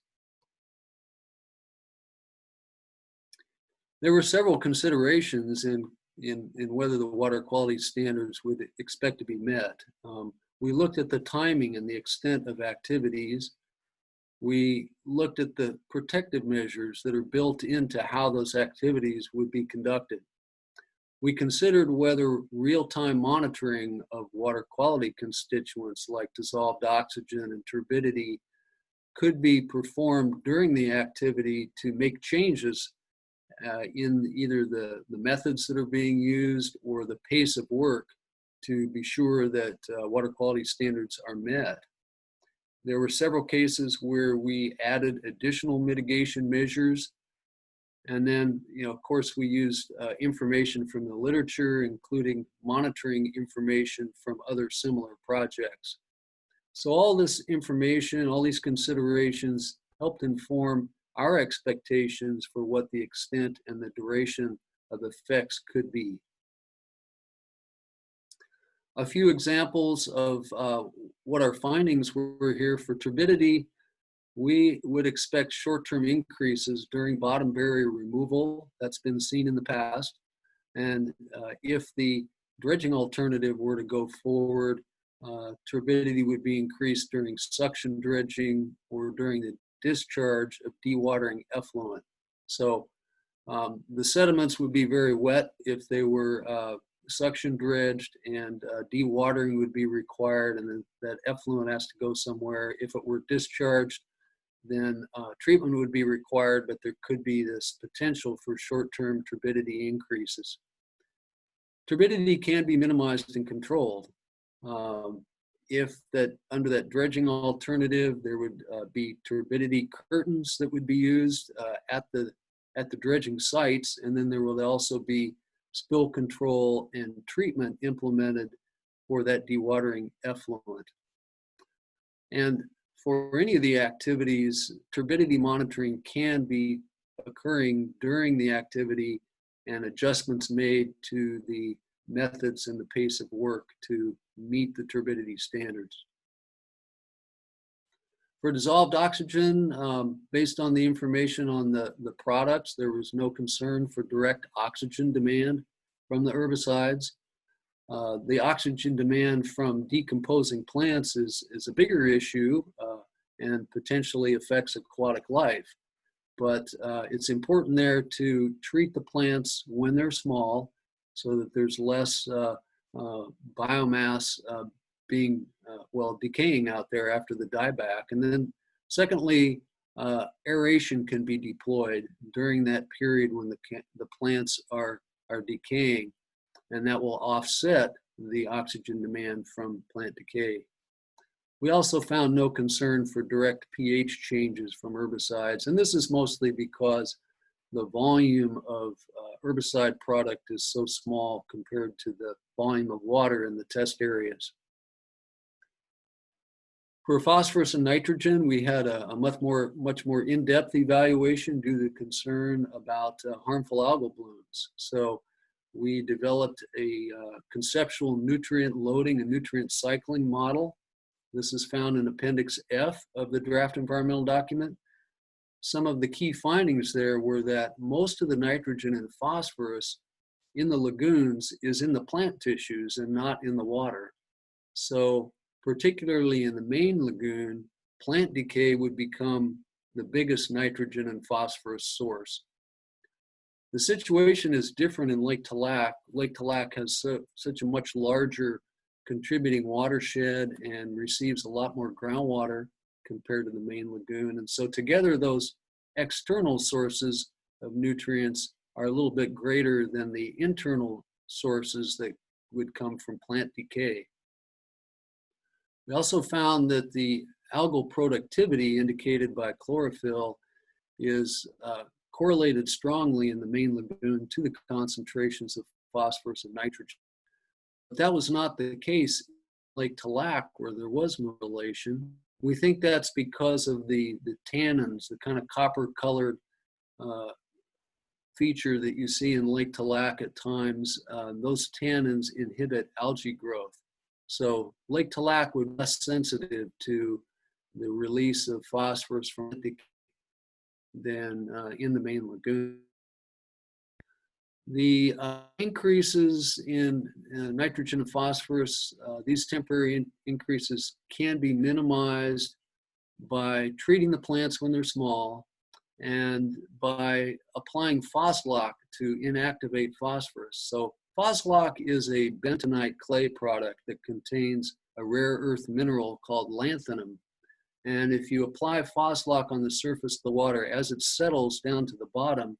There were several considerations in whether the water quality standards would expect to be met. We looked at the timing and the extent of activities. We looked at the protective measures that are built into how those activities would be conducted. We considered whether real-time monitoring of water quality constituents like dissolved oxygen and turbidity could be performed during the activity to make changes in either the methods that are being used or the pace of work to be sure that water quality standards are met. There were several cases where we added additional mitigation measures. And then, of course, we used information from the literature, including monitoring information from other similar projects. So all this information, all these considerations helped inform our expectations for what the extent and the duration of effects could be. A few examples of what our findings were here. For turbidity, we would expect short-term increases during bottom barrier removal. That's been seen in the past. And if the dredging alternative were to go forward, turbidity would be increased during suction dredging or during the discharge of dewatering effluent. So the sediments would be very wet if they were suction dredged, and dewatering would be required, and then that effluent has to go somewhere. If it were discharged, then treatment would be required, but there could be this potential for short-term turbidity increases. Turbidity can be minimized and controlled. If that under that dredging alternative, there would be turbidity curtains that would be used at the dredging sites, and then there will also be spill control and treatment implemented for that dewatering effluent. And for any of the activities, turbidity monitoring can be occurring during the activity and adjustments made to the methods and the pace of work to meet the turbidity standards. For dissolved oxygen, based on the information on the products, there was no concern for direct oxygen demand from the herbicides. The oxygen demand from decomposing plants is a bigger issue and potentially affects aquatic life. But it's important there to treat the plants when they're small so that there's less biomass being, decaying out there after the dieback. And then secondly, aeration can be deployed during that period when the plants are decaying, and that will offset the oxygen demand from plant decay. We also found no concern for direct pH changes from herbicides, and this is mostly because the volume of herbicide product is so small compared to the volume of water in the test areas. For phosphorus and nitrogen, we had a much more in-depth evaluation due to concern about harmful algal blooms. So we developed a conceptual nutrient loading and nutrient cycling model. This is found in Appendix F of the draft environmental document. Some of the key findings there were that most of the nitrogen and phosphorus in the lagoons is in the plant tissues and not in the water. So particularly in the main lagoon, plant decay would become the biggest nitrogen and phosphorus source. The situation is different in Lake Talac. Lake Talac has such a much larger contributing watershed and receives a lot more groundwater compared to the main lagoon. And so together, those external sources of nutrients are a little bit greater than the internal sources that would come from plant decay. We also found that the algal productivity indicated by chlorophyll is correlated strongly in the main lagoon to the concentrations of phosphorus and nitrogen. But that was not the case in Lake Talac, where there was no relation. We think that's because of the tannins, the kind of copper-colored feature that you see in Lake Talac at times. Those tannins inhibit algae growth. So Lake Talac would be less sensitive to the release of phosphorus from it than in the main lagoon. The increases in nitrogen and phosphorus, these temporary increases can be minimized by treating the plants when they're small and by applying Phoslock to inactivate phosphorus. So Phoslock is a bentonite clay product that contains a rare earth mineral called lanthanum. And if you apply Phoslock on the surface of the water, as it settles down to the bottom,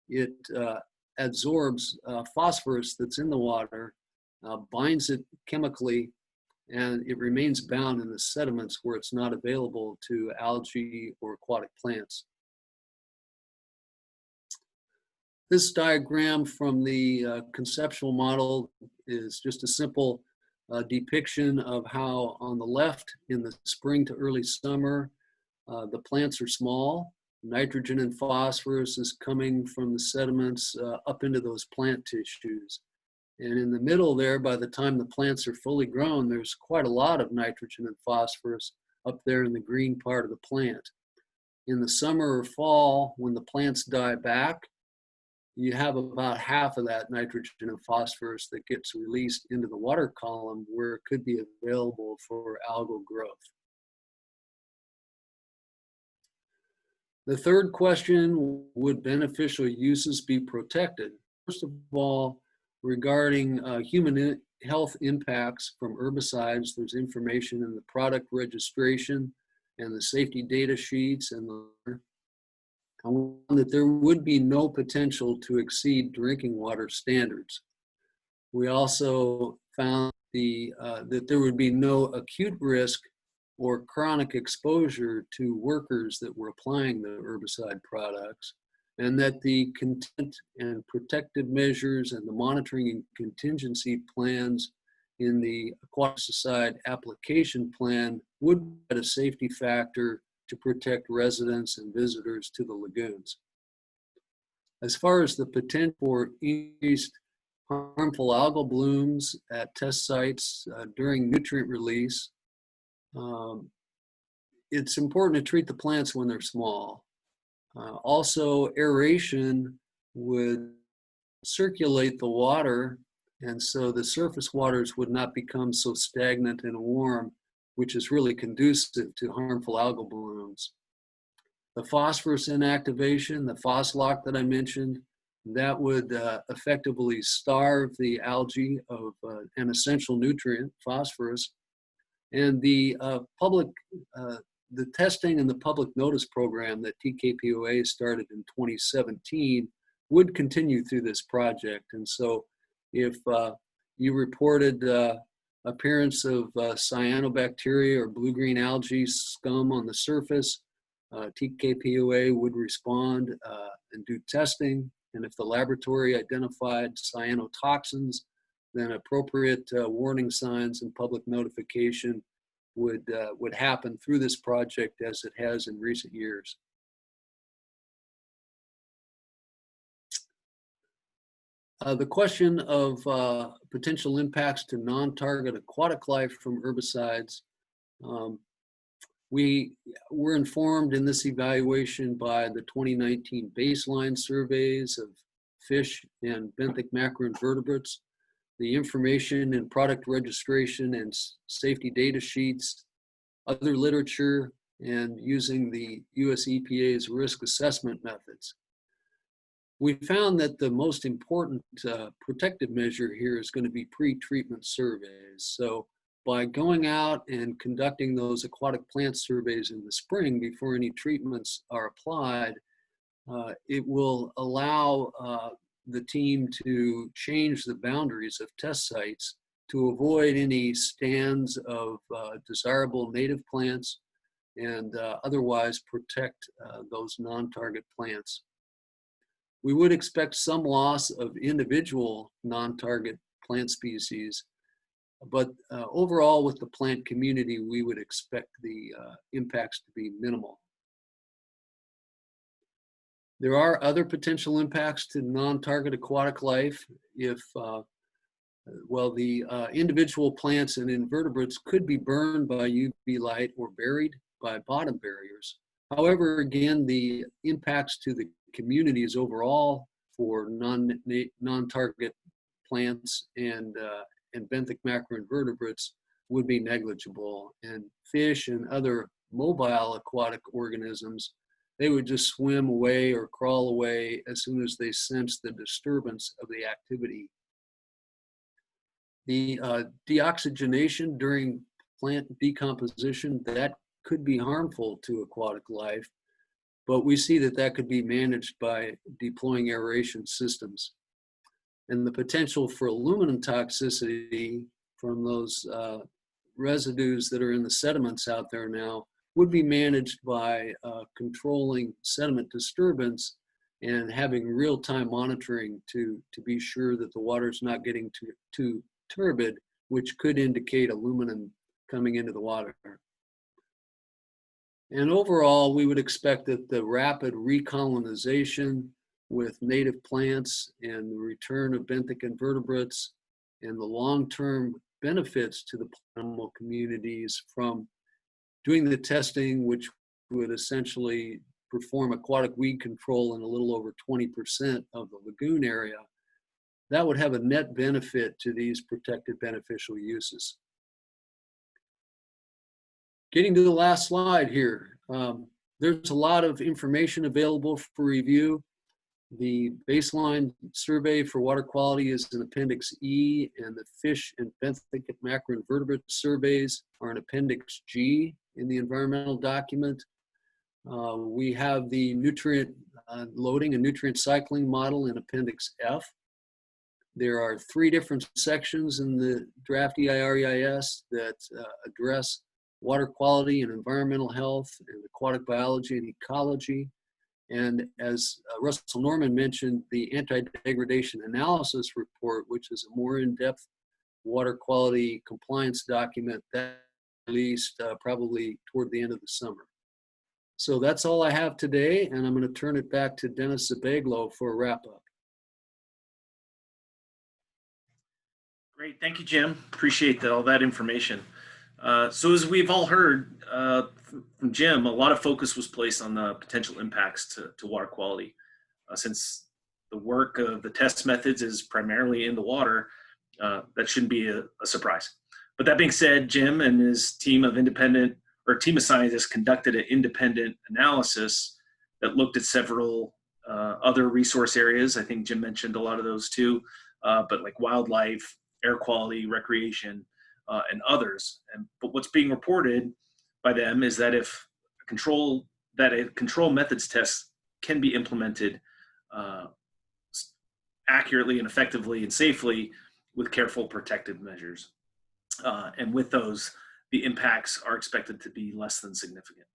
it absorbs phosphorus that's in the water, binds it chemically, and it remains bound in the sediments where it's not available to algae or aquatic plants. This diagram from the conceptual model is just a simple depiction of how on the left in the spring to early summer, the plants are small. Nitrogen and phosphorus is coming from the sediments up into those plant tissues. And in the middle there, by the time the plants are fully grown, there's quite a lot of nitrogen and phosphorus up there in the green part of the plant. In the summer or fall, when the plants die back, you have about half of that nitrogen and phosphorus that gets released into the water column where it could be available for algal growth. The third question, would beneficial uses be protected? First of all, regarding human health impacts from herbicides, there's information in the product registration and the safety data sheets, and that there would be no potential to exceed drinking water standards. We also found that there would be no acute risk or chronic exposure to workers that were applying the herbicide products, and that the content and protective measures and the monitoring and contingency plans in the aquaticide application plan would add a safety factor to protect residents and visitors to the lagoons. As far as the potential for increased harmful algal blooms at test sites during nutrient release, it's important to treat the plants when they're small. Also, aeration would circulate the water, and so the surface waters would not become so stagnant and warm, which is really conducive to harmful algal blooms. The phosphorus inactivation, the phoslock that I mentioned, that would effectively starve the algae of an essential nutrient, phosphorus. And the the testing and the public notice program that TKPOA started in 2017 would continue through this project. And so if you reported appearance of cyanobacteria or blue-green algae scum on the surface, TKPOA would respond and do testing. And if the laboratory identified cyanotoxins, then appropriate warning signs and public notification would happen through this project as it has in recent years. The question of potential impacts to non-target aquatic life from herbicides. We were informed in this evaluation by the 2019 baseline surveys of fish and benthic macroinvertebrates, the information in product registration and safety data sheets, other literature, and using the US EPA's risk assessment methods. We found that the most important protective measure here is going to be pre-treatment surveys. So by going out and conducting those aquatic plant surveys in the spring before any treatments are applied, it will allow the team to change the boundaries of test sites to avoid any stands of desirable native plants and otherwise protect those non-target plants. We would expect some loss of individual non-target plant species, but overall with the plant community, we would expect the impacts to be minimal. There are other potential impacts to non-target aquatic life if, well, the individual plants and invertebrates could be burned by UV light or buried by bottom barriers. However, again, the impacts to the communities overall for non-target plants and benthic macroinvertebrates would be negligible. And fish and other mobile aquatic organisms, they would just swim away or crawl away as soon as they sense the disturbance of the activity. The deoxygenation during plant decomposition, that could be harmful to aquatic life, but we see that that could be managed by deploying aeration systems. And the potential for aluminum toxicity from those residues that are in the sediments out there now would be managed by controlling sediment disturbance and having real-time monitoring to be sure that the water's not getting too turbid, which could indicate aluminum coming into the water. And overall, we would expect that the rapid recolonization with native plants and the return of benthic invertebrates and the long-term benefits to the animal communities from doing the testing, which would essentially perform aquatic weed control in a little over 20% of the lagoon area, that would have a net benefit to these protected beneficial uses. Getting to the last slide here, there's a lot of information available for review. The baseline survey for water quality is in Appendix E, and the fish and benthic macroinvertebrate surveys are in Appendix G in the environmental document. We have the nutrient loading and nutrient cycling model in Appendix F. There are 3 different sections in the draft EIR-EIS that address water quality and environmental health and aquatic biology and ecology. And as Russell Norman mentioned, the anti-degradation analysis report, which is a more in-depth water quality compliance document that released probably toward the end of the summer. So that's all I have today, and I'm going to turn it back to Dennis Zabeglo for a wrap-up. Great, thank you, Jim. Appreciate all that information. So as we've all heard from Jim, a lot of focus was placed on the potential impacts to water quality. Since the work of the test methods is primarily in the water, that shouldn't be a surprise. But that being said, Jim and his team of scientists conducted an independent analysis that looked at several other resource areas. I think Jim mentioned a lot of those too, but like wildlife, air quality, recreation, and others. But what's being reported by them is that if a control methods test can be implemented accurately and effectively and safely with careful protective measures. And with those, the impacts are expected to be less than significant.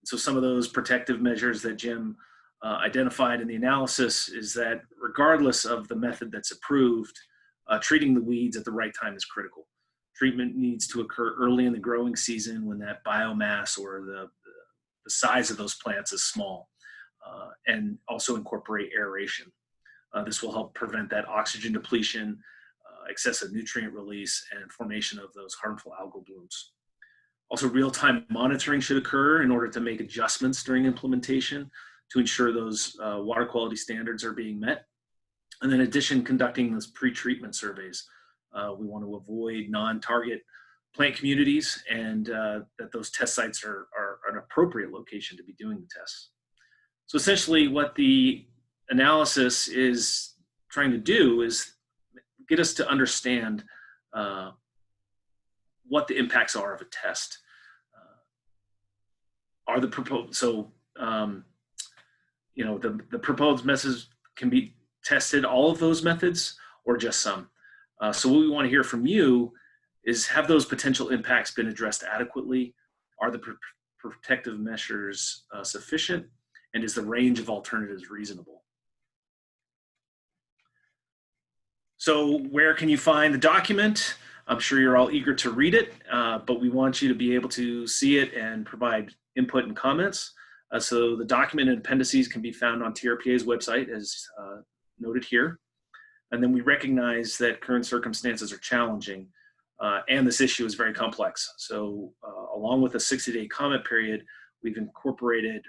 So some of those protective measures that Jim identified in the analysis is that regardless of the method that's approved, treating the weeds at the right time is critical. Treatment needs to occur early in the growing season when that biomass or the size of those plants is small, and also incorporate aeration. This will help prevent that oxygen depletion, excessive nutrient release, and formation of those harmful algal blooms. Also, real-time monitoring should occur in order to make adjustments during implementation to ensure those water quality standards are being met. And then in addition, conducting those pre-treatment surveys. We want to avoid non-target plant communities, and that those test sites are an appropriate location to be doing the tests. So essentially what the analysis is trying to do is get us to understand what the impacts are of a test. Are the proposed, so the proposed methods can be tested, all of those methods, or just some. So what we want to hear from you is, have those potential impacts been addressed adequately? Are the protective measures sufficient? And is the range of alternatives reasonable? So where can you find the document? I'm sure you're all eager to read it, but we want you to be able to see it and provide input and comments. So the document and appendices can be found on TRPA's website, as noted here. And then we recognize that current circumstances are challenging, and this issue is very complex. So along with a 60-day comment period, we've incorporated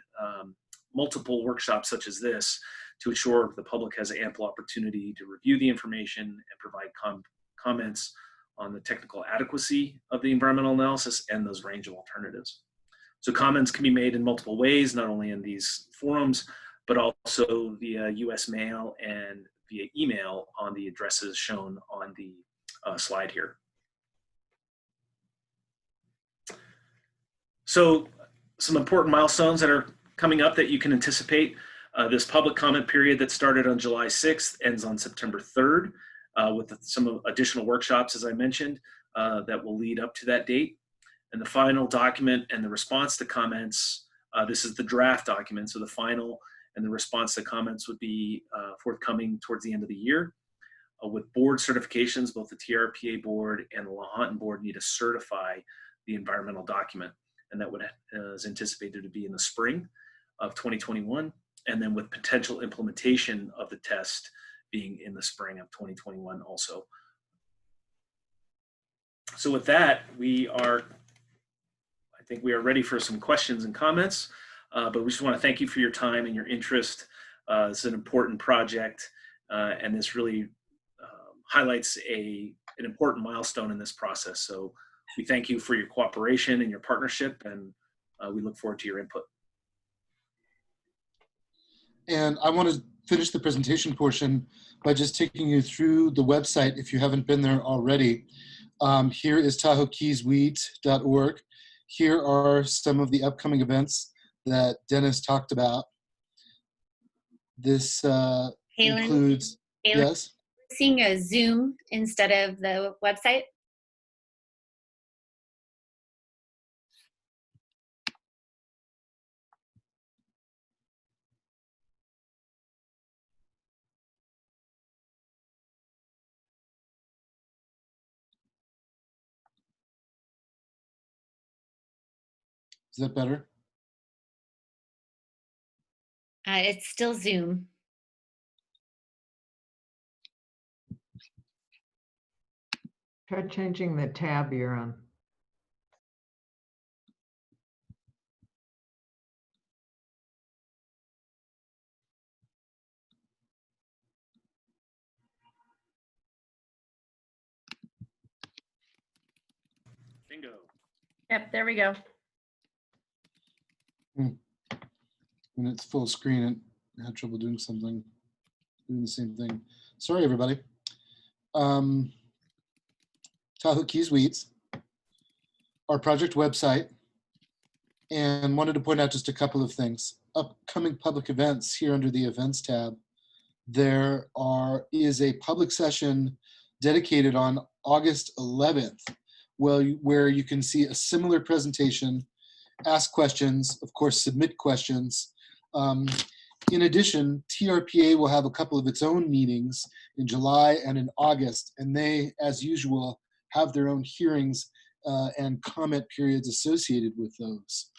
multiple workshops such as this to ensure the public has ample opportunity to review the information and provide comments on the technical adequacy of the environmental analysis and those range of alternatives. So comments can be made in multiple ways, not only in these forums, but also via US mail and via email on the addresses shown on the slide here. So some important milestones that are coming up that you can anticipate. This public comment period that started on July 6th ends on September 3rd with some additional workshops, as I mentioned. that will lead up to that date. And the final document and the response to comments, this is the draft document, so the final and the response to comments would be forthcoming towards the end of the year. With board certifications, both the TRPA board and the Lahontan board need to certify the environmental document, and that is anticipated to be in the spring of 2021, and then with potential implementation of the test being in the spring of 2021 also. So with that, I think we are ready for some questions and comments, but we just want to thank you for your time and your interest. This is an important project, and this really highlights an important milestone in this process. So we thank you for your cooperation and your partnership, and we look forward to your input. And I want to finish the presentation portion by just taking you through the website if you haven't been there already. Here is TahoeKeysWeeds.org. Here are some of the upcoming events that Dennis talked about. This includes, yes? Seeing a Zoom instead of the website. Is that better? It's still Zoom. Try changing the tab you're on. Bingo. Yep, there we go. When it's full screen, it had trouble doing the same thing. Sorry, everybody. Tahoe Keys Weeds, our project website, and wanted to point out just a couple of things. Upcoming public events here under the events tab. There is a public session dedicated on August 11th, where you can see a similar presentation, ask questions, of course, submit questions. In addition, TRPA will have a couple of its own meetings in July and in August, and they, as usual, have their own hearings and comment periods associated with those.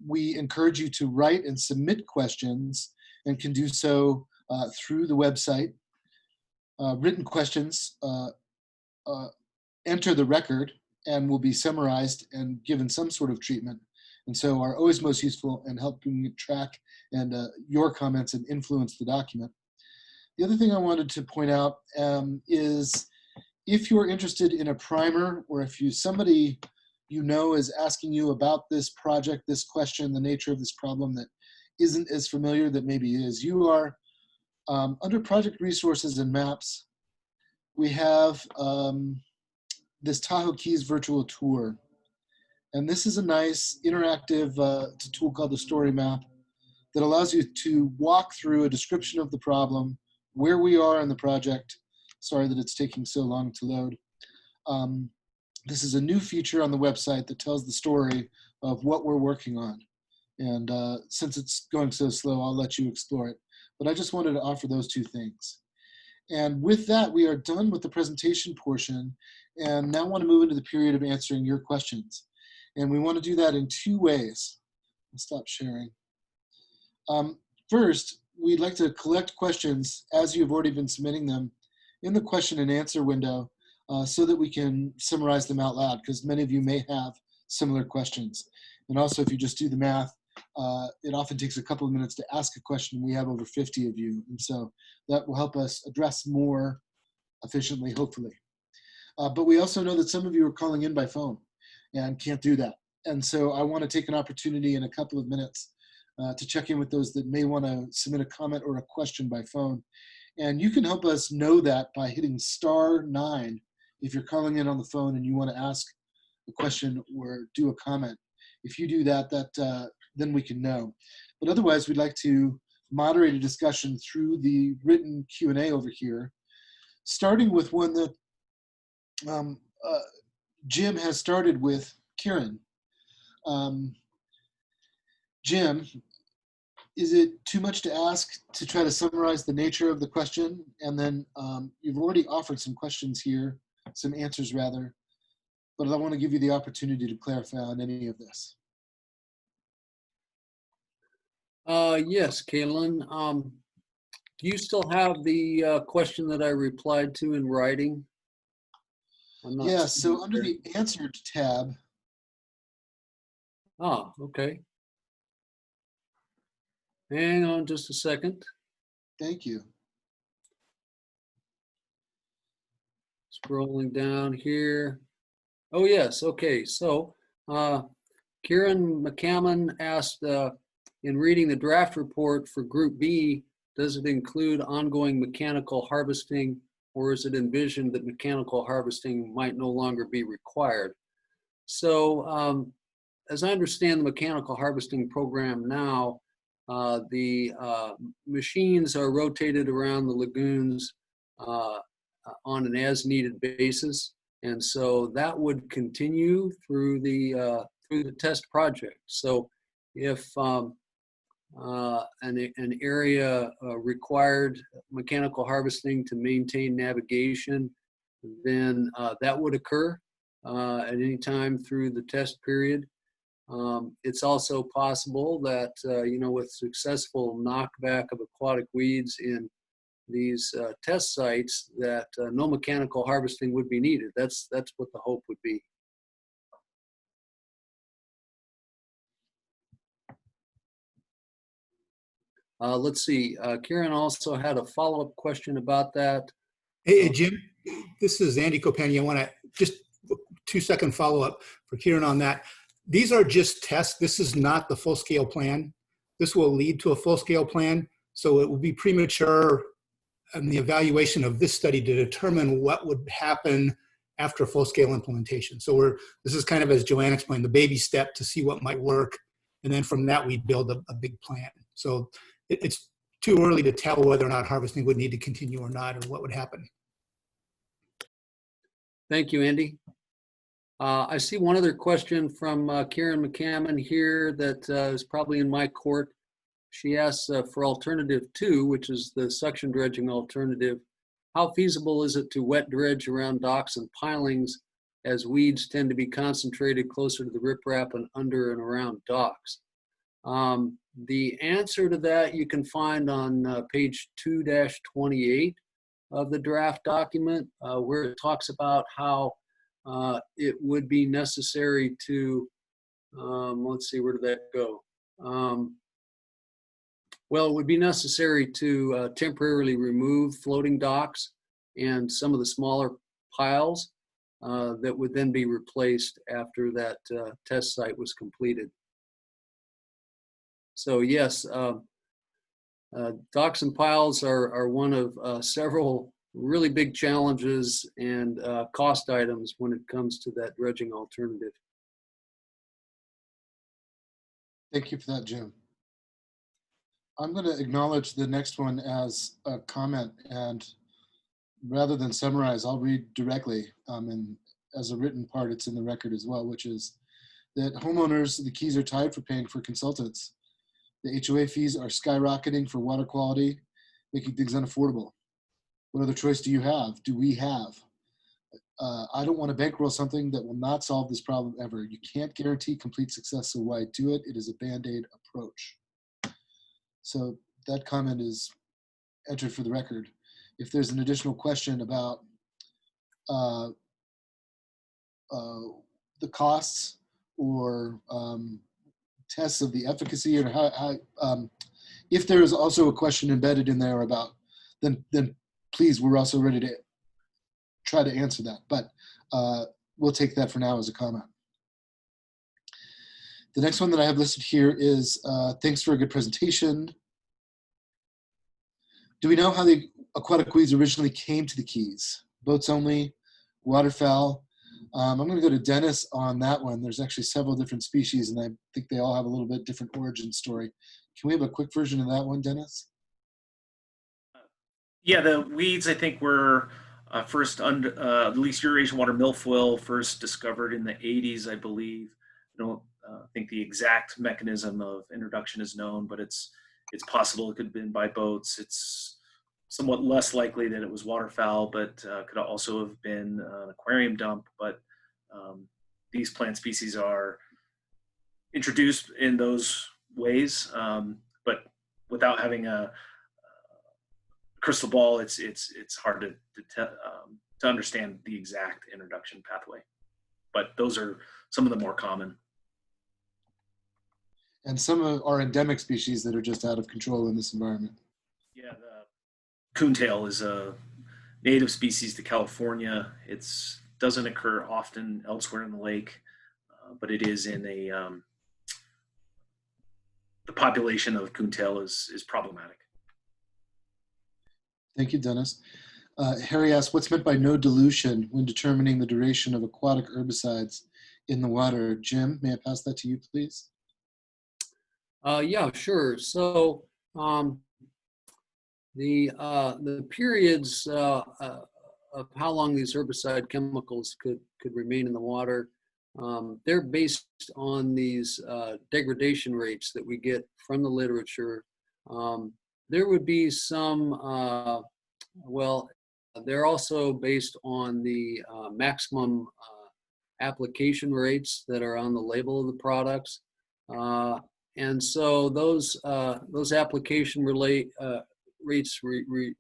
We encourage you to write and submit questions and can do so through the website. Written questions enter the record and will be summarized and given some sort of treatment, and so are always most useful in helping you track and your comments and influence the document. The other thing I wanted to point out is if you're interested in a primer, or if somebody you know is asking you about this project, this question, the nature of this problem that isn't as familiar that maybe as you are, under project resources and maps, we have this Tahoe Keys virtual tour. And this is a nice interactive tool called the Story Map that allows you to walk through a description of the problem, where we are in the project. Sorry that it's taking so long to load. This is a new feature on the website that tells the story of what we're working on. And since it's going so slow, I'll let you explore it. But I just wanted to offer those two things. And with that, we are done with the presentation portion and now want to move into the period of answering your questions. And we want to do that in two ways. I'll stop sharing. First, we'd like to collect questions as you've already been submitting them in the question and answer window so that we can summarize them out loud, because many of you may have similar questions. And also, if you just do the math, it often takes a couple of minutes to ask a question. We have over 50 of you, and so that will help us address more efficiently, hopefully. But we also know that some of you are calling in by phone and can't do that. And so I want to take an opportunity in a couple of minutes to check in with those that may want to submit a comment or a question by phone. And you can help us know that by hitting *9 if you're calling in on the phone and you want to ask a question or do a comment. If you do that, then we can know. But otherwise, we'd like to moderate a discussion through the written Q&A over here, starting with one that Jim has started with Kieran. Jim, is it too much to ask to try to summarize the nature of the question? And then you've already offered some questions here, some answers rather, but I want to give you the opportunity to clarify on any of this. Yes, Caitlin. Do you still have the question that I replied to in writing? Yeah, so under the Answered tab. Ah, okay. Hang on just a second. Thank you. Scrolling down here. Oh, yes. Okay. So Kieran McCammon asked, in reading the draft report for Group B, does it include ongoing mechanical harvesting, or is it envisioned that mechanical harvesting might no longer be required? So as I understand the mechanical harvesting program now, the machines are rotated around the lagoons on an as-needed basis, and so that would continue through the test project. So if an area required mechanical harvesting to maintain navigation, then that would occur at any time through the test period. It's also possible that, with successful knockback of aquatic weeds in these test sites, that no mechanical harvesting would be needed. That's what the hope would be. Let's see, Kieran also had a follow-up question about that. Hey, Jim, this is Andy Copani. I want to just 2-second follow-up for Kieran on that. These are just tests. This is not the full-scale plan. This will lead to a full-scale plan. So it will be premature in the evaluation of this study to determine what would happen after full-scale implementation. So this is kind of, as Joanne explained, the baby step to see what might work. And then from that, we build a big plan. So it's too early to tell whether or not harvesting would need to continue or not, or what would happen. Thank you, Andy. I see one other question from Karen McCammon here that is probably in my court. She asks for alternative 2, which is the suction dredging alternative. How feasible is it to wet dredge around docks and pilings, as weeds tend to be concentrated closer to the riprap and under and around docks? The answer to that you can find on page 2-28 of the draft document, where it talks about how it would be necessary to, let's see, where did that go? Well, it would be necessary to temporarily remove floating docks and some of the smaller piles that would then be replaced after that test site was completed. So yes, docks and piles are one of several really big challenges and cost items when it comes to that dredging alternative. Thank you for that, Jim. I'm going to acknowledge the next one as a comment, and rather than summarize, I'll read directly, and as a written part, it's in the record as well, which is that homeowners, the keys are tied for paying for consultants. The HOA fees are skyrocketing for water quality, making things unaffordable. What other choice do you have? Do we have? I don't want to bankroll something that will not solve this problem ever. You can't guarantee complete success, so why do it? It is a Band-Aid approach. So that comment is entered for the record. If there's an additional question about the costs or tests of the efficacy, or how if there is also a question embedded in there about, then please, we're also ready to try to answer that, but we'll take that for now as a comment. The next one that I have listed here is thanks for a good presentation. Do we know how the aquatic weeds originally came to the Keys? Boats only, waterfowl? I'm going to go to Dennis on that one. There's actually several different species, and I think they all have a little bit different origin story. Can we have a quick version of that one, Dennis? Yeah, the weeds, I think, were First, least urination water milfoil, first discovered in the 80s, I believe. I don't think the exact mechanism of introduction is known, but it's possible it could have been by boats. It's somewhat less likely that it was waterfowl, but could also have been an aquarium dump. But these plant species are introduced in those ways, but without having a crystal ball, it's hard to understand the exact introduction pathway. But those are some of the more common. And some are endemic species that are just out of control in this environment. Yeah, the coontail is a native species to California. It doesn't occur often elsewhere in the lake, but it is in the population of coontail is problematic. Thank you, Dennis. Harry asks, what's meant by no dilution when determining the duration of aquatic herbicides in the water? Jim, may I pass that to you, please? Yeah, sure. So the periods of how long these herbicide chemicals could remain in the water, they're based on these degradation rates that we get from the literature. There would be some, well, they're also based on the maximum application rates that are on the label of the products. And so those application rates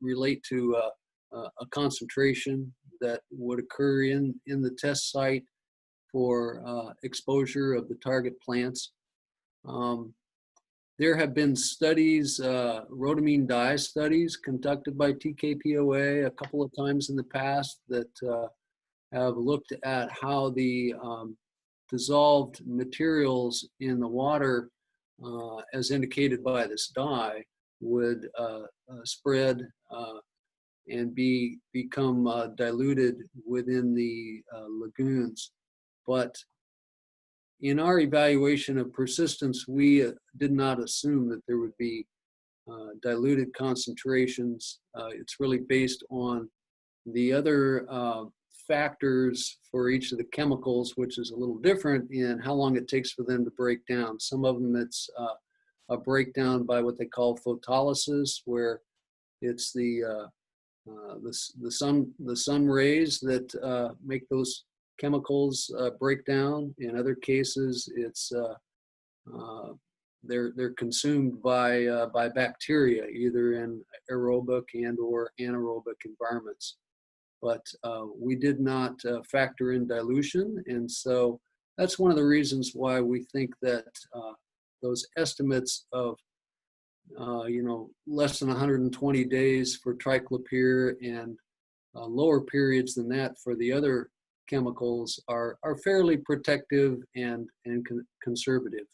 relate to a concentration that would occur in the test site for exposure of the target plants. There have been studies, rhodamine dye studies conducted by TKPOA a couple of times in the past that have looked at how the dissolved materials in the water, as indicated by this dye, would spread and become diluted within the lagoons. But in our evaluation of persistence, we did not assume that there would be diluted concentrations. It's really based on the other factors for each of the chemicals, which is a little different in how long it takes for them to break down. Some of them it's a breakdown by what they call photolysis, where it's the sun rays that make those chemicals break down. In other cases, it's they're consumed by bacteria, either in aerobic and or anaerobic environments. But we did not factor in dilution, and so that's one of the reasons why we think that those estimates of less than 120 days for triclopyr and lower periods than that for the other chemicals are fairly protective and conservative.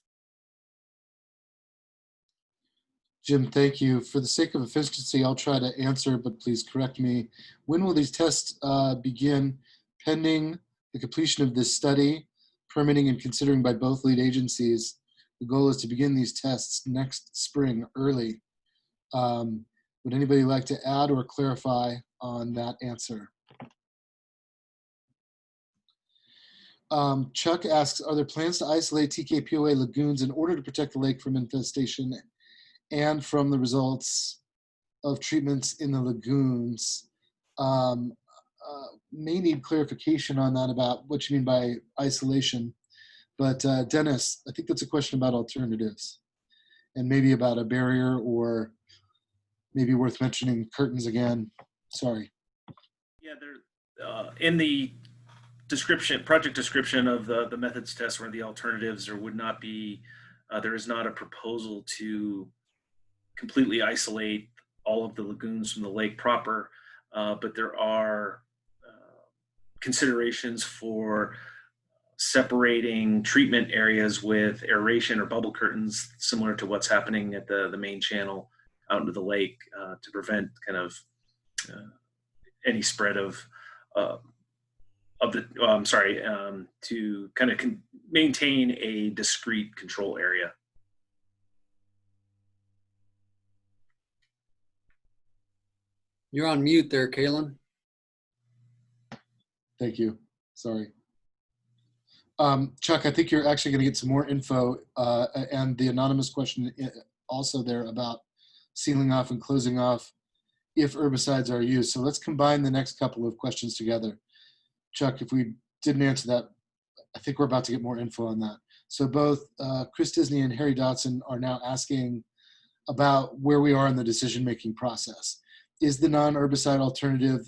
Jim, thank you. For the sake of efficiency, I'll try to answer, but please correct me. When will these tests begin? Pending the completion of this study, permitting and considering by both lead agencies, the goal is to begin these tests next spring early. Would anybody like to add or clarify on that answer? Chuck asks, are there plans to isolate TKPOA lagoons in order to protect the lake from infestation and from the results of treatments in the lagoons? May need clarification on that about what you mean by isolation. But Dennis, I think that's a question about alternatives and maybe about a barrier, or maybe worth mentioning curtains again. Sorry. Yeah, in the project description of the methods test or the alternatives, there would not be, there is not a proposal to completely isolate all of the lagoons from the lake proper, but there are considerations for separating treatment areas with aeration or bubble curtains, similar to what's happening at the main channel out into the lake, to prevent kind of any spread of to kind of maintain a discrete control area. You're on mute there, Kaylin. Thank you. Sorry. Chuck, I think you're actually going to get some more info and the anonymous question also there about sealing off and closing off if herbicides are used. So let's combine the next couple of questions together. Chuck, if we didn't answer that, I think we're about to get more info on that. So both Chris Disney and Harry Dotson are now asking about where we are in the decision-making process. Is the non-herbicide alternative,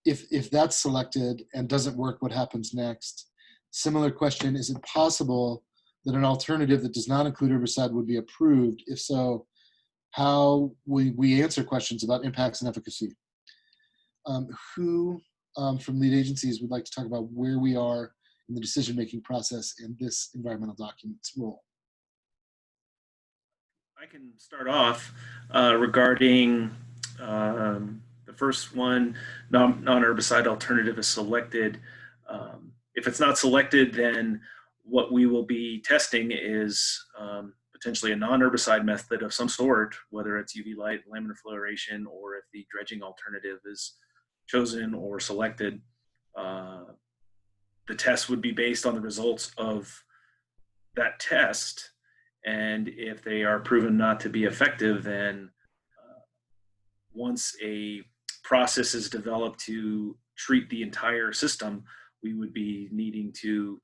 if that's selected and doesn't work, what happens next? Similar question, is it possible that an alternative that does not include herbicide would be approved? If so, how we answer questions about impacts and efficacy? Who from lead agencies would like to talk about where we are in the decision-making process in this environmental document's role? I can start off regarding the first one, non-herbicide alternative is selected. If it's not selected, then what we will be testing is potentially a non-herbicide method of some sort, whether it's UV light, laminar fluoration, or if the dredging alternative is chosen or selected. The test would be based on the results of that test. And if they are proven not to be effective, then once a process is developed to treat the entire system, we would be needing to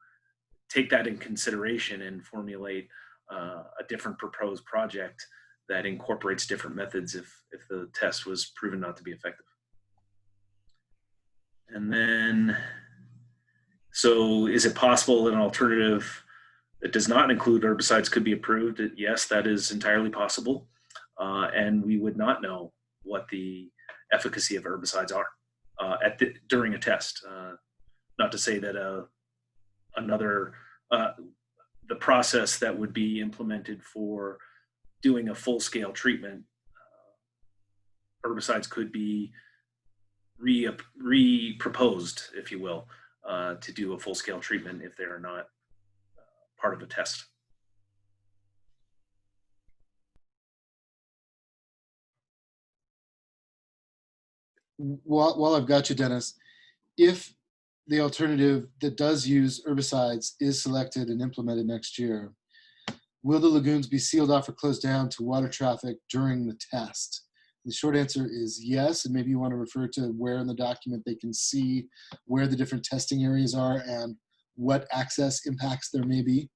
take that in consideration and formulate a different proposed project that incorporates different methods if the test was proven not to be effective. And then, so is it possible that an alternative that does not include herbicides could be approved? Yes, that is entirely possible. And we would not know what the efficacy of herbicides are during a test. Not to say that the process that would be implemented for doing a full-scale treatment, herbicides could be re-proposed, if you will, to do a full-scale treatment if they are not part of a test. While I've got you, Dennis, if the alternative that does use herbicides is selected and implemented next year, will the lagoons be sealed off or closed down to water traffic during the test? The short answer is yes, and maybe you want to refer to where in the document they can see where the different testing areas are and what access impacts there may be.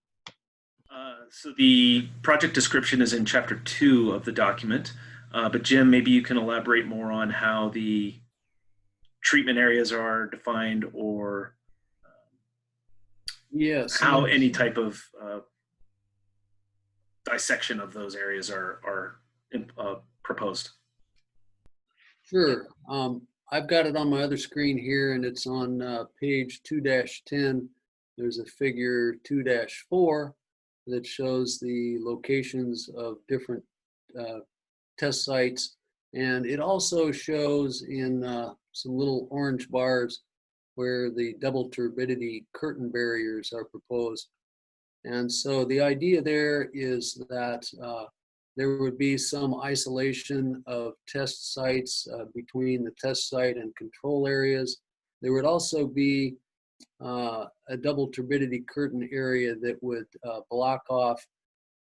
So the project description is in chapter 2 of the document, but Jim, maybe you can elaborate more on how the treatment areas are defined, or Yes. how any type of dissection of those areas are proposed. Sure. I've got it on my other screen here, and it's on page 2-10. There's a figure 2-4 that shows the locations of different test sites. And it also shows in some little orange bars where the double turbidity curtain barriers are proposed. And so the idea there is that there would be some isolation of test sites between the test site and control areas. There would also be a double turbidity curtain area that would block off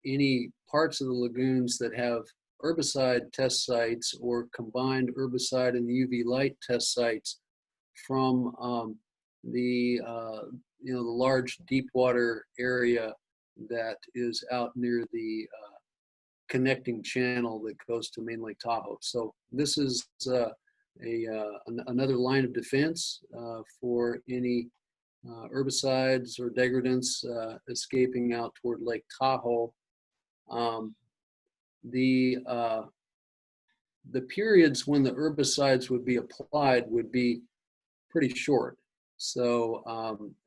any parts of the lagoons that have herbicide test sites or combined herbicide and UV light test sites from the large deep water area that is out near the connecting channel that goes to main Lake Tahoe. So this is another line of defense for any herbicides or degradants escaping out toward Lake Tahoe. The periods when the herbicides would be applied would be pretty short. So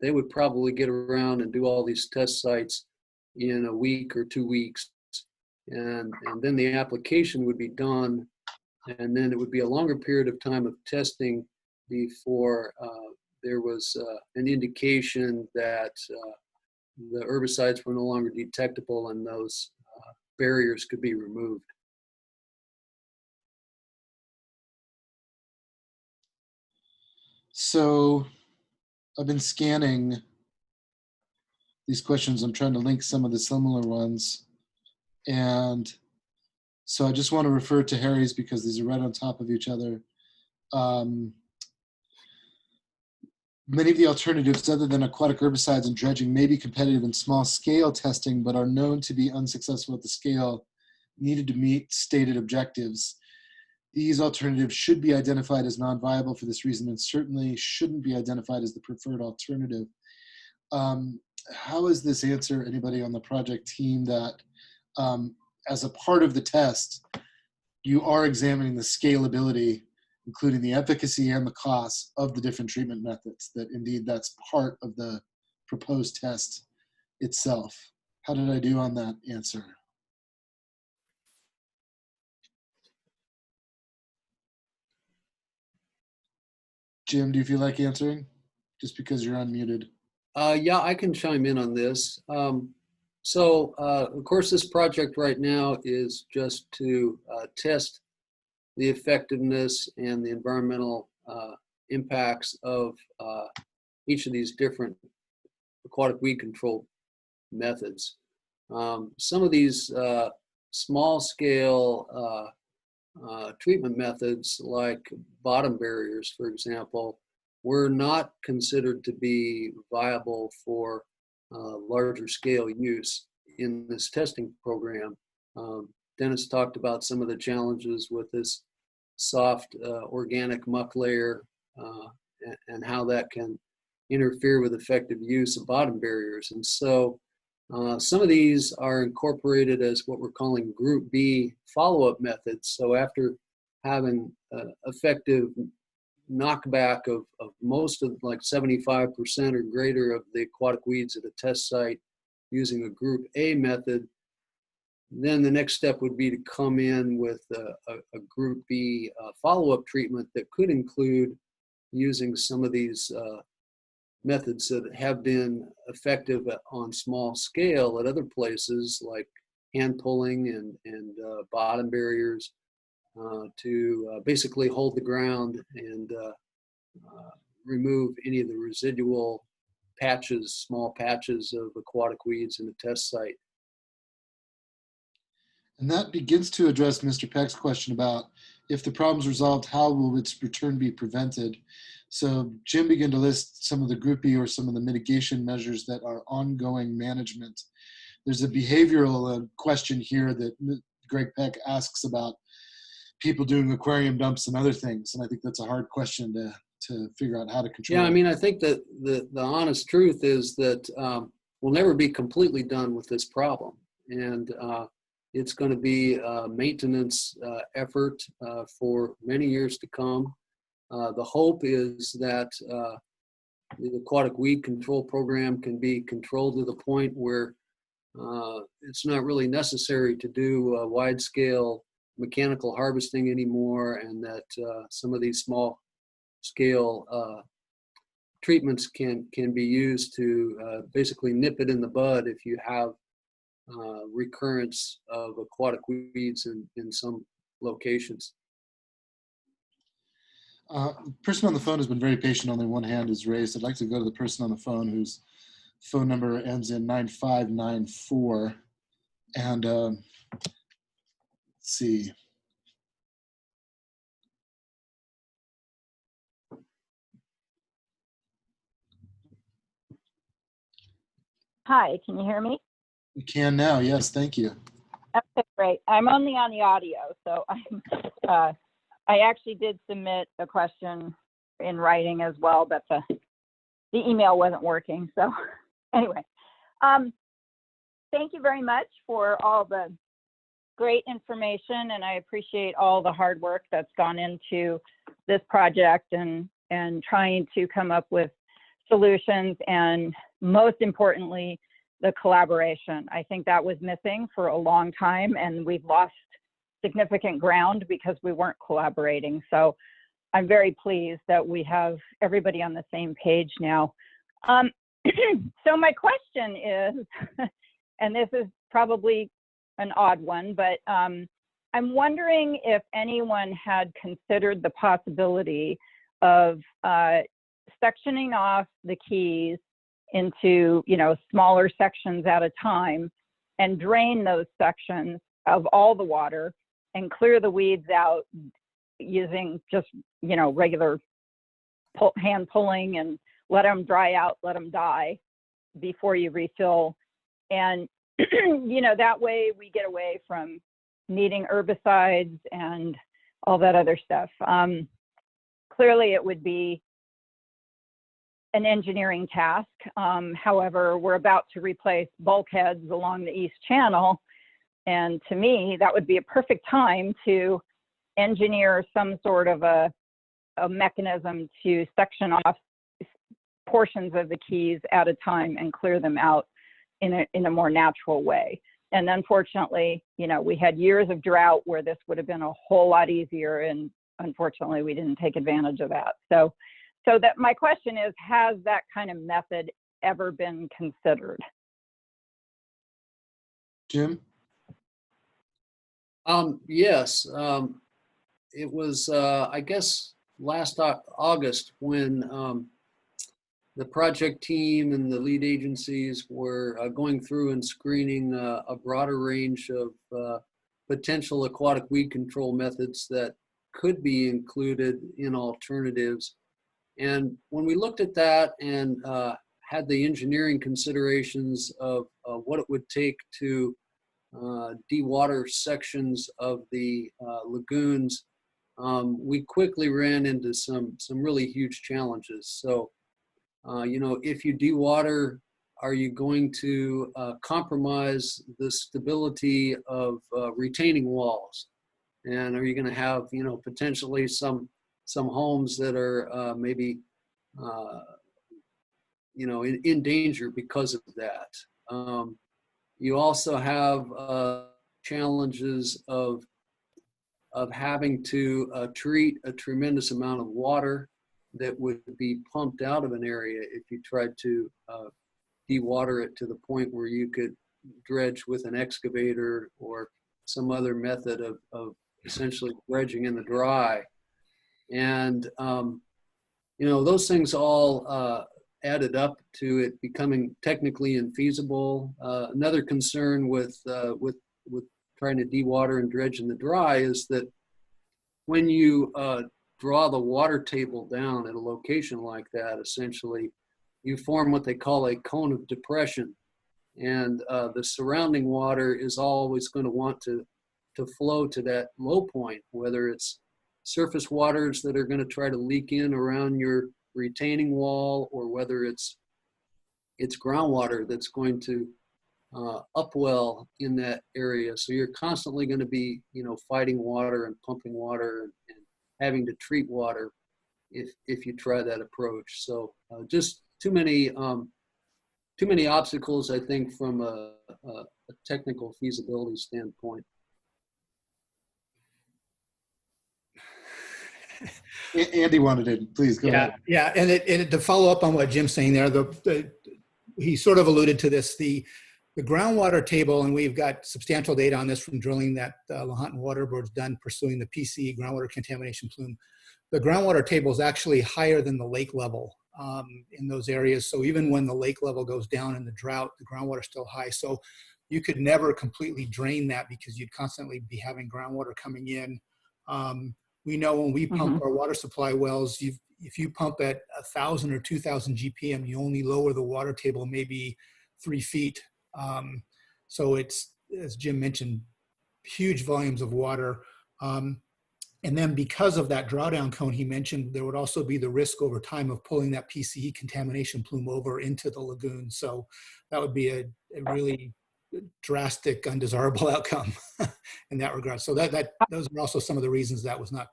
they would probably get around and do all these test sites in a week or 2 weeks. And then the application would be done, and then it would be a longer period of time of testing before there was an indication that the herbicides were no longer detectable and those barriers could be removed. So I've been scanning these questions. I'm trying to link some of the similar ones. And so I just want to refer to Harry's because these are right on top of each other. Many of the alternatives other than aquatic herbicides and dredging may be competitive in small scale testing, but are known to be unsuccessful at the scale needed to meet stated objectives. These alternatives should be identified as non-viable for this reason and certainly shouldn't be identified as the preferred alternative. How is this answer anybody on the project team that as a part of the test, you are examining the scalability, including the efficacy and the costs of the different treatment methods, that indeed that's part of the proposed test itself? How did I do on that answer? Jim, do you feel like answering? Just because you're unmuted. Yeah, I can chime in on this. Of course, this project right now is just to test the effectiveness and the environmental impacts of each of these different aquatic weed control methods. Some of these small scale treatment methods like bottom barriers, for example, were not considered to be viable for larger scale use in this testing program. Dennis talked about some of the challenges with this soft organic muck layer and how that can interfere with effective use of bottom barriers. And so some of these are incorporated as what we're calling Group B follow-up methods. So after having effective knockback of most of, like 75% or greater of the aquatic weeds at a test site using a Group A method, then the next step would be to come in with a Group B follow-up treatment that could include using some of these methods that have been effective on small scale at other places, like hand pulling and bottom barriers, to basically hold the ground and remove any of the residual patches, small patches of aquatic weeds in the test site. And that begins to address Mr. Peck's question about if the problem's resolved, how will its return be prevented? So Jim began to list some of the Group B or some of the mitigation measures that are ongoing management. There's a behavioral question here that Greg Peck asks about people doing aquarium dumps and other things. And I think that's a hard question to figure out how to control. Yeah, I mean, I think that the honest truth is that we'll never be completely done with this problem. And it's going to be a maintenance effort for many years to come. The hope is that the aquatic weed control program can be controlled to the point where it's not really necessary to do wide-scale mechanical harvesting anymore, and that some of these small-scale treatments can be used to basically nip it in the bud if you have recurrence of aquatic weeds in some locations. Person on the phone has been very patient. Only one hand is raised. I'd like to go to the person on the phone whose phone number ends in 9594. And let's see. Hi, can you hear me? You can now. Yes, thank you. Okay, great. I'm only on the audio, so I actually did submit a question in writing as well, but the email wasn't working. So anyway, thank you very much for all the great information, and I appreciate all the hard work that's gone into this project and trying to come up with solutions, and most importantly, the collaboration. I think that was missing for a long time, and we've lost significant ground because we weren't collaborating. So I'm very pleased that we have everybody on the same page now. So my question is, and this is probably an odd one, but I'm wondering if anyone had considered the possibility of sectioning off the keys into, smaller sections at a time and drain those sections of all the water and clear the weeds out using just, regular hand pulling, and let them dry out, let them die before you refill. And, that way we get away from needing herbicides and all that other stuff. Clearly it would be an engineering task. However, we're about to replace bulkheads along the East Channel. And to me, that would be a perfect time to engineer some sort of a mechanism to section off portions of the keys at a time and clear them out in a more natural way. And unfortunately, we had years of drought where this would have been a whole lot easier, and unfortunately we didn't take advantage of that. So that my question is, has that kind of method ever been considered? Jim? Yes. It was, I guess, last August when the project team and the lead agencies were going through and screening a broader range of potential aquatic weed control methods that could be included in alternatives. And when we looked at that and had the engineering considerations of what it would take to dewater sections of the lagoons, we quickly ran into some really huge challenges. So, if you dewater, are you going to compromise the stability of retaining walls? And are you going to have, potentially some homes that are maybe, in danger because of that? You also have challenges of having to treat a tremendous amount of water that would be pumped out of an area if you tried to dewater it to the point where you could dredge with an excavator or some other method of essentially dredging in the dry. And, those things all added up to it becoming technically infeasible. Another concern with trying to dewater and dredge in the dry is that when you draw the water table down at a location like that, essentially, you form what they call a cone of depression. And the surrounding water is always going to want to flow to that low point, whether it's surface waters that are going to try to leak in around your retaining wall, or whether it's groundwater that's going to upwell in that area. So you're constantly going to be, fighting water and pumping water and having to treat water if you try that approach. So just too many obstacles, I think, from a technical feasibility standpoint. Andy wanted it. Please go ahead. Yeah, and to follow up on what Jim's saying there, he sort of alluded to this, the groundwater table, and we've got substantial data on this from drilling that Lahontan Water Board's done pursuing the PCE groundwater contamination plume. The groundwater table is actually higher than the lake level in those areas. So even when the lake level goes down in the drought, the groundwater is still high. So you could never completely drain that because you'd constantly be having groundwater coming in. We know when we pump our water supply wells, if you pump at 1,000 or 2,000 GPM, you only lower the water table maybe 3 feet. So it's, as Jim mentioned, huge volumes of water. And then because of that drawdown cone he mentioned, there would also be the risk over time of pulling that PCE contamination plume over into the lagoon. So that would be a really drastic, undesirable outcome in that regard. So those are also some of the reasons that was not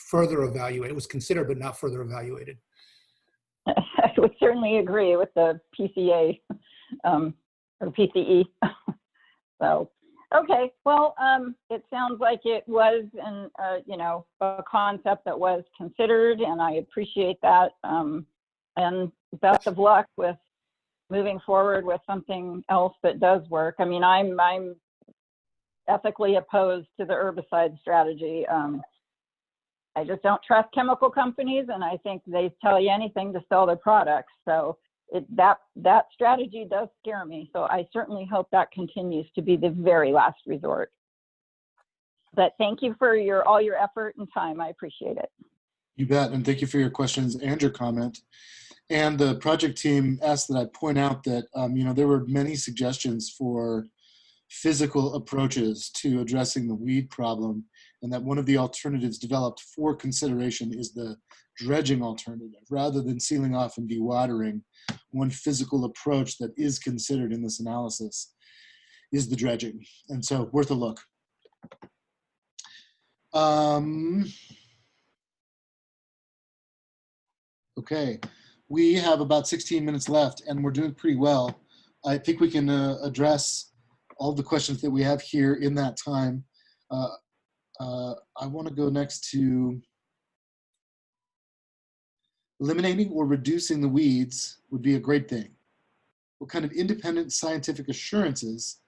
further evaluated. It was considered, but not further evaluated. I would certainly agree with the PCA or PCE. So, okay, well, it sounds like it was a concept that was considered, and I appreciate that. And best of luck with moving forward with something else that does work. I mean, I'm ethically opposed to the herbicide strategy. I just don't trust chemical companies, and I think they tell you anything to sell their products. So that strategy does scare me. So I certainly hope that continues to be the very last resort. But thank you for all your effort and time. I appreciate it. You bet, and thank you for your questions and your comment. And the project team asked that I point out that there were many suggestions for physical approaches to addressing the weed problem, and that one of the alternatives developed for consideration is the dredging alternative. Rather than sealing off and dewatering, one physical approach that is considered in this analysis is the dredging. And so worth a look. Okay, we have about 16 minutes left and we're doing pretty well. I think we can address all the questions that we have here in that time. I want to go next to eliminating or reducing the weeds would be a great thing. What kind of independent scientific assurances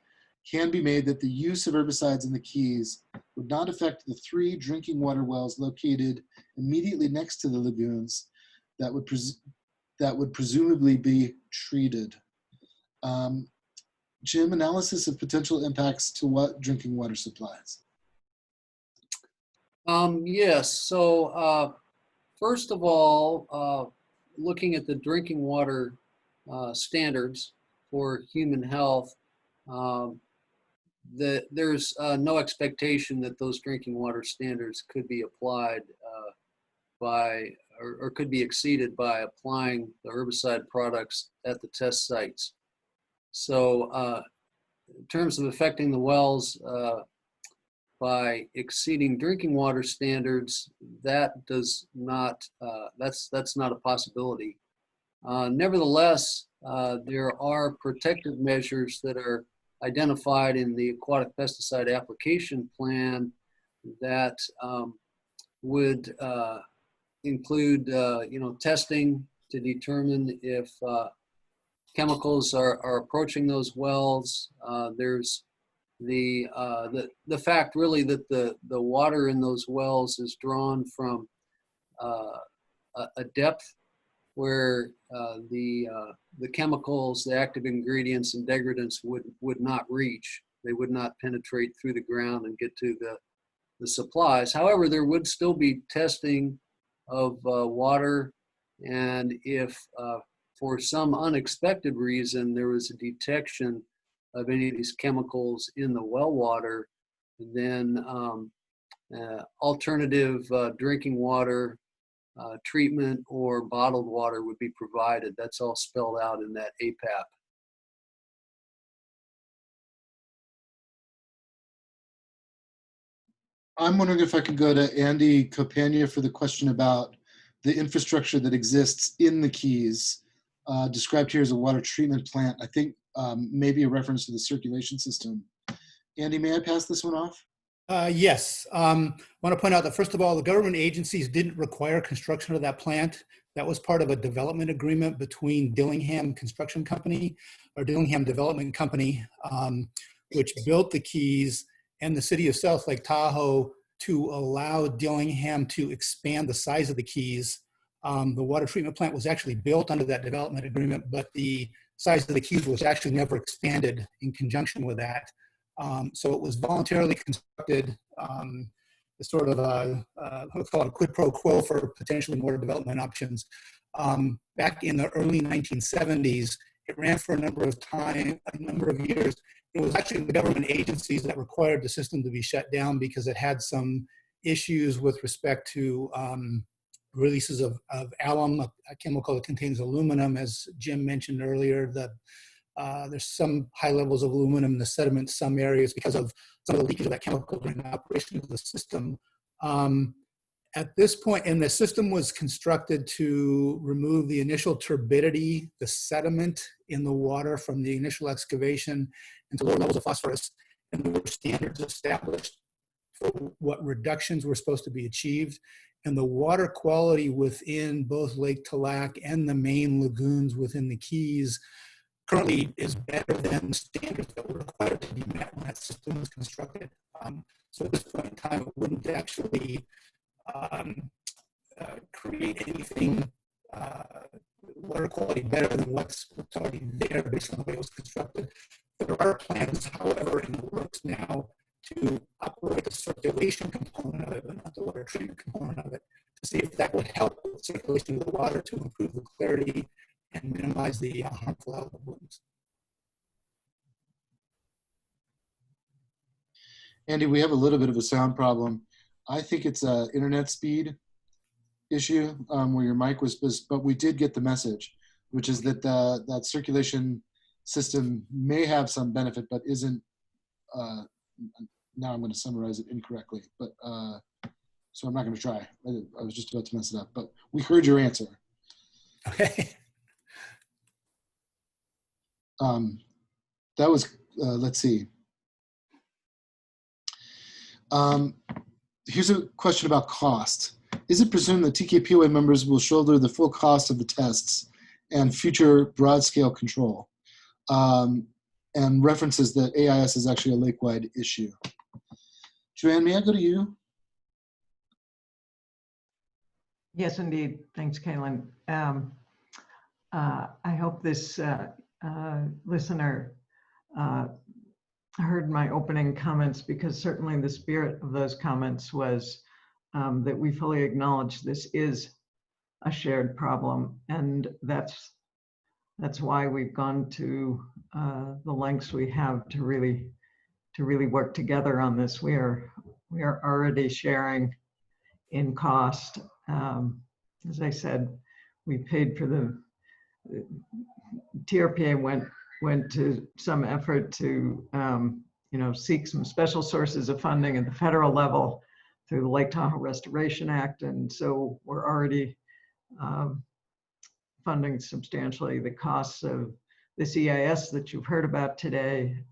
can be made that the use of herbicides in the Keys would not affect the 3 drinking water wells located immediately next to the lagoons that would presumably be treated? Jim, analysis of potential impacts to what drinking water supplies? Yes, so first of all, looking at the drinking water standards for human health, there's no expectation that those drinking water standards could be applied or could be exceeded by applying the herbicide products at the test sites. So in terms of affecting the wells by exceeding drinking water standards, that does not, that's not a possibility. Nevertheless, there are protective measures that are identified in the aquatic pesticide application plan that would include, testing to determine if chemicals are approaching those wells. There's the fact really that the water in those wells is drawn from a depth where the chemicals, the active ingredients and degradants would not reach. They would not penetrate through the ground and get to the supplies. However, there would still be testing of water, and if for some unexpected reason there was a detection of any of these chemicals in the well water, then alternative drinking water treatment or bottled water would be provided. That's all spelled out in that APAP. I'm wondering if I could go to Andy Copania for the question about the infrastructure that exists in the Keys, described here as a water treatment plant. I think maybe a reference to the circulation system. Andy, may I pass this one off? Yes. I want to point out that, first of all, the government agencies didn't require construction of that plant. That was part of a development agreement between Dillingham Construction Company, or Dillingham Development Company, which built the Keys, and the city of South Lake Tahoe to allow Dillingham to expand the size of the Keys. The water treatment plant was actually built under that development agreement, but the size of the Keys was actually never expanded in conjunction with that. So it was voluntarily constructed, sort of what's called a quid pro quo for potentially more development options. Back in the early 1970s, it ran for a number of years. It was actually the government agencies that required the system to be shut down because it had some issues with respect to releases of alum, a chemical that contains aluminum, as Jim mentioned earlier. There's some high levels of aluminum in the sediment in some areas because of some of the leakage of that chemical during the operation of the system. At this point, and the system was constructed to remove the initial turbidity, the sediment in the water from the initial excavation into lower levels of phosphorus, and there were standards established for what reductions were supposed to be achieved. And the water quality within both Lake Talac and the main lagoons within the Keys currently is better than the standards that were required to be met when that system was constructed. So at this point in time, it wouldn't actually create anything water quality better than what's already there based on the way it was constructed. There are plans, however, in the works now to operate the circulation component of it, but not the water treatment component of it, to see if that would help with circulation of the water to improve the clarity and minimize the harmful algal blooms. Andy, we have a little bit of a sound problem. I think it's an internet speed issue where your mic was, but we did get the message, which is that that circulation system may have some benefit, but isn't, now I'm going to summarize it incorrectly, but so I'm not going to try. I was just about to mess it up, but we heard your answer. Okay. That was, let's see. Here's a question about cost. Is it presumed that TKPOA members will shoulder the full cost of the tests and future broad-scale control? And references that AIS is actually a lake-wide issue. Joanne, may I go to you? Yes, indeed. Thanks, Kaylin. I hope this listener heard my opening comments, because certainly the spirit of those comments was that we fully acknowledge this is a shared problem, and that's why we've gone to the lengths we have to really work together on this. We are already sharing in cost. As I said, we paid for the TRPA went to some effort to seek some special sources of funding at the federal level through the Lake Tahoe Restoration Act, and so we're already funding substantially the costs of this EIS that you've heard about today.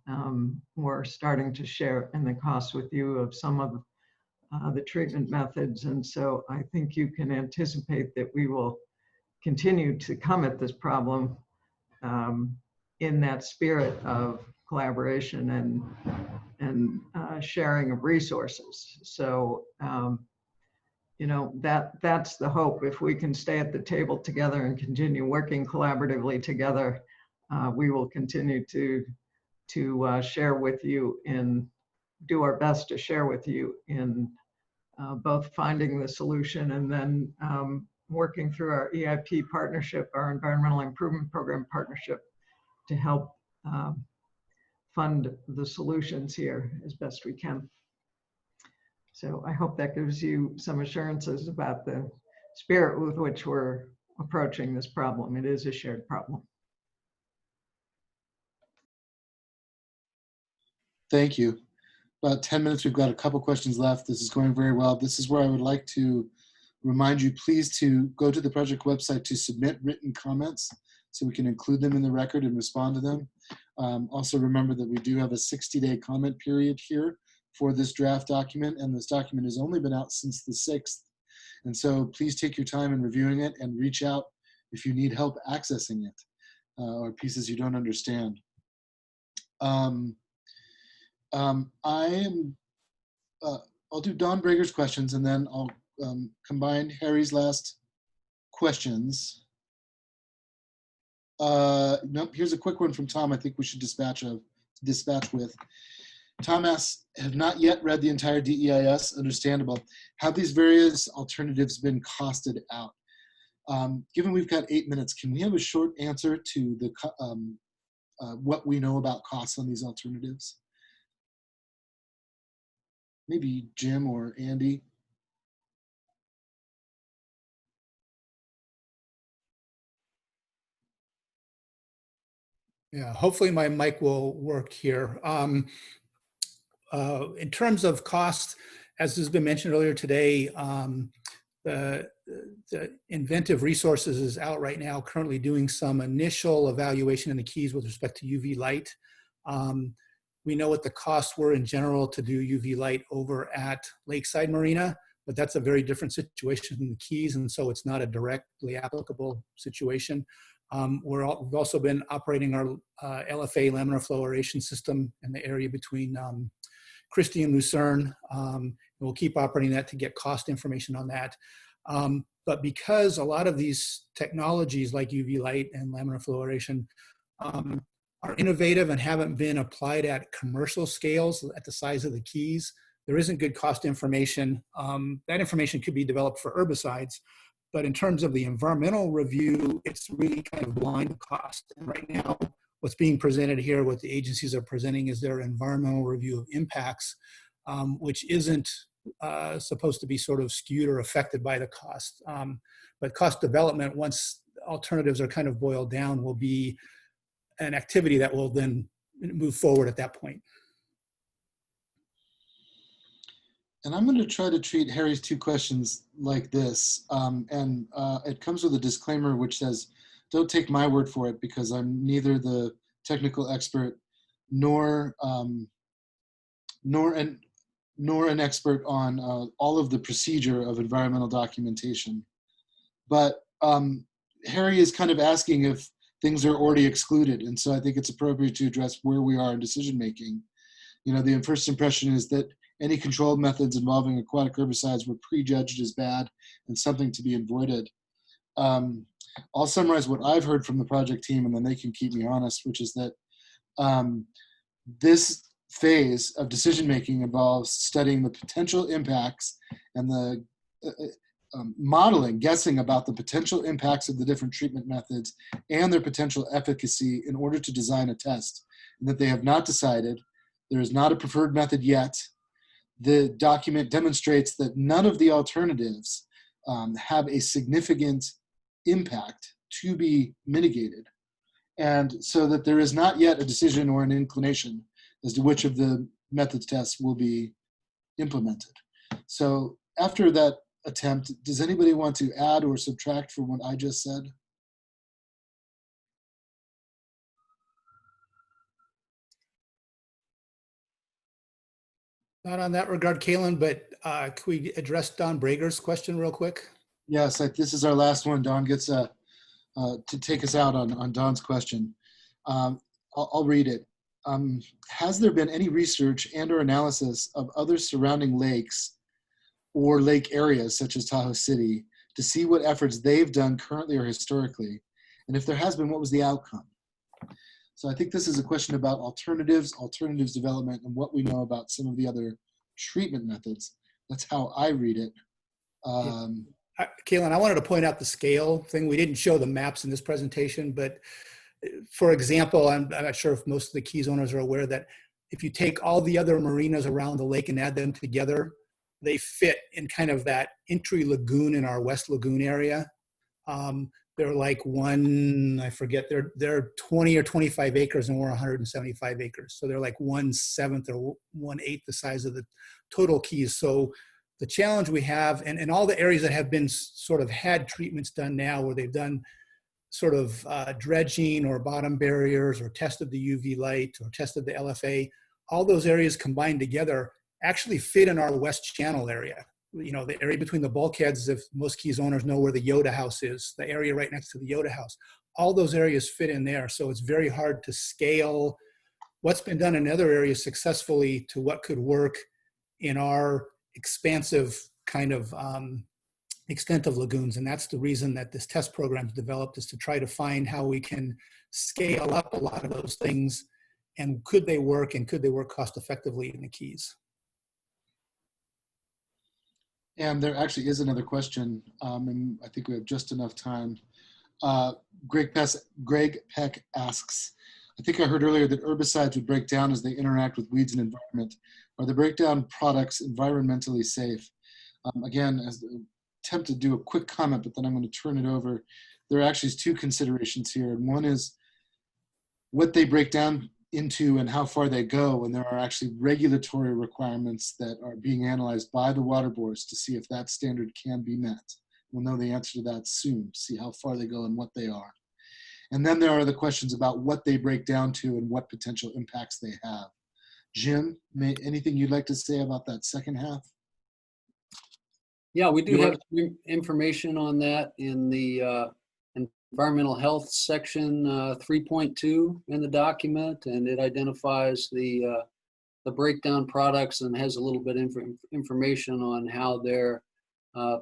We're starting to share in the costs with you of some of the treatment methods, and so I think you can anticipate that we will continue to come at this problem in that spirit of collaboration and sharing of resources. So that's the hope. If we can stay at the table together and continue working collaboratively together, we will continue to share with you and do our best to share with you in both finding the solution and then working through our EIP partnership, our Environmental Improvement Program partnership, to help fund the solutions here as best we can. So I hope that gives you some assurances about the spirit with which we're approaching this problem. It is a shared problem. Thank you. About 10 minutes, we've got a couple questions left. This is going very well. This is where I would like to remind you, please, to go to the project website to submit written comments so we can include them in the record and respond to them. Also remember that we do have a 60-day comment period here for this draft document, and this document has only been out since the 6th. And so please take your time in reviewing it and reach out if you need help accessing it or pieces you don't understand. I'll do Don Brager's questions, and then I'll combine Harry's last questions. Nope, here's a quick one from Tom I think we should dispatch with. Tom asks, have not yet read the entire DEIS, understandable. Have these various alternatives been costed out? Given we've got 8 minutes, can we have a short answer to the what we know about costs on these alternatives? Maybe Jim or Andy. Yeah, hopefully my mic will work here. In terms of cost, as has been mentioned earlier today, the Inventive Resources is out right now currently doing some initial evaluation in the Keys with respect to UV light. We know what the costs were in general to do UV light over at Lakeside Marina, but that's a very different situation in the Keys, and so it's not a directly applicable situation. We've also been operating our LFA laminar flow aeration system in the area between Christie and Lucerne. We'll keep operating that to get cost information on that. But because a lot of these technologies like UV light and laminar fluoridation are innovative and haven't been applied at commercial scales at the size of the keys, there isn't good cost information. That information could be developed for herbicides, but in terms of the environmental review, it's really kind of blind cost. And right now, what's being presented here, what the agencies are presenting, is their environmental review of impacts, which isn't supposed to be sort of skewed or affected by the cost. But cost development, once alternatives are kind of boiled down, will be an activity that will then move forward at that point. And I'm going to try to treat Harry's two questions like this. It comes with a disclaimer which says, don't take my word for it, because I'm neither the technical expert nor an expert on all of the procedure of environmental documentation. But Harry is kind of asking if things are already excluded. And so I think it's appropriate to address where we are in decision making. You know, the first impression is that any controlled methods involving aquatic herbicides were prejudged as bad and something to be avoided. I'll summarize what I've heard from the project team, and then they can keep me honest, which is that this phase of decision making involves studying the potential impacts and the modeling, guessing about the potential impacts of the different treatment methods and their potential efficacy in order to design a test, and that they have not decided. There is not a preferred method yet. The document demonstrates that none of the alternatives have a significant impact to be mitigated. And so that there is not yet a decision or an inclination as to which of the methods tests will be implemented. So after that attempt, does anybody want to add or subtract from what I just said? Not on that regard, Kalen, but can we address Don Brager's question real quick? Yes, this is our last one. Don gets to take us out on Don's question. I'll read it. Has there been any research and or analysis of other surrounding lakes or lake areas such as Tahoe City to see what efforts they've done currently or historically? And if there has been, what was the outcome? So I think this is a question about alternatives development, and what we know about some of the other treatment methods. That's how I read it. Kalen, I wanted to point out the scale thing. We didn't show the maps in this presentation, but for example, I'm not sure if most of the Keys owners are aware that if you take all the other marinas around the lake and add them together, they fit in kind of that entry lagoon in our West Lagoon area. They're like they're 20 or 25 acres and we're 175 acres. So they're like 1/7 or 1/8 the size of the total Keys. So the challenge we have, and all the areas that have been sort of had treatments done now where they've done sort of dredging or bottom barriers or tested the UV light or tested the LFA, all those areas combined together actually fit in our West Channel area. You know, the area between the bulkheads, if most Keys owners know where the Yoda House is, the area right next to the Yoda House, all those areas fit in there. So it's very hard to scale what's been done in other areas successfully to what could work in our expansive kind of extent of lagoons. And that's the reason that this test program is developed, is to try to find how we can scale up a lot of those things, and could they work, and could they work cost effectively in the Keys. And there actually is another question, and I think we have just enough time. Greg Peck asks, I think I heard earlier that herbicides would break down as they interact with weeds and environment. Are the breakdown products environmentally safe? Again, as attempt to do a quick comment, but then I'm going to turn it over. There are actually two considerations here. And one is what they break down into and how far they go, and there are actually regulatory requirements that are being analyzed by the water boards to see if that standard can be met. We'll know the answer to that soon, to see how far they go and what they are. And then there are the questions about what they break down to and what potential impacts they have. Jim, anything you'd like to say about that second half? Yeah, we do have information on that in the environmental health section 3.2 in the document, and it identifies the the breakdown products and has a little bit information on how their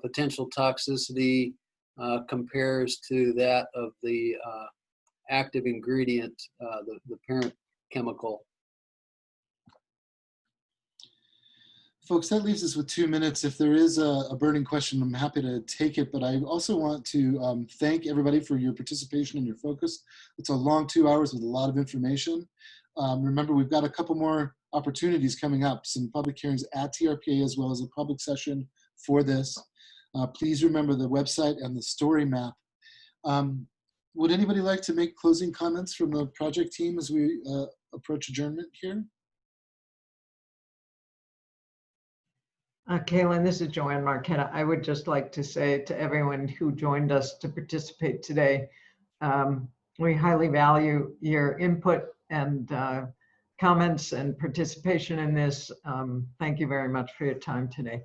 potential toxicity compares to that of the active ingredient, the parent chemical. Folks, that leaves us with 2 minutes. If there is a burning question, I'm happy to take it, but I also want to thank everybody for your participation and your focus. It's a long 2 hours with a lot of information. Remember, we've got a couple more opportunities coming up, some public hearings at TRPA as well as a public session for this. Please remember the website and the story map. Would anybody like to make closing comments from the project team as we approach adjournment here? Kaylin, this is Joanne Marquetta. I would just like to say to everyone who joined us to participate today, we highly value your input and comments and participation in this. Thank you very much for your time today.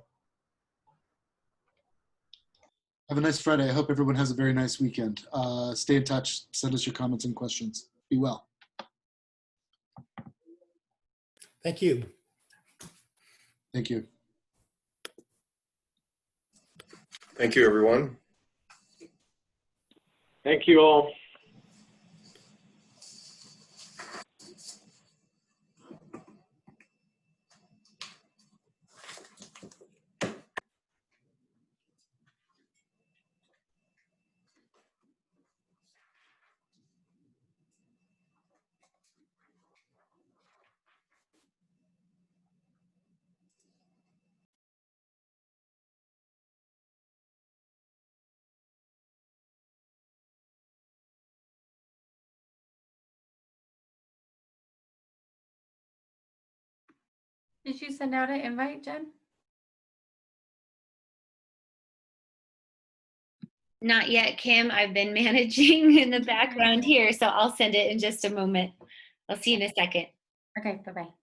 Have a nice Friday. I hope everyone has a very nice weekend. Stay in touch. Send us your comments and questions. Be well. Thank you. Thank you. Thank you, everyone. Thank you all. Did you send out an invite, Jen? Not yet, Kim. I've been managing in the background here, so I'll send it in just a moment. I'll see you in a second. Okay, bye-bye.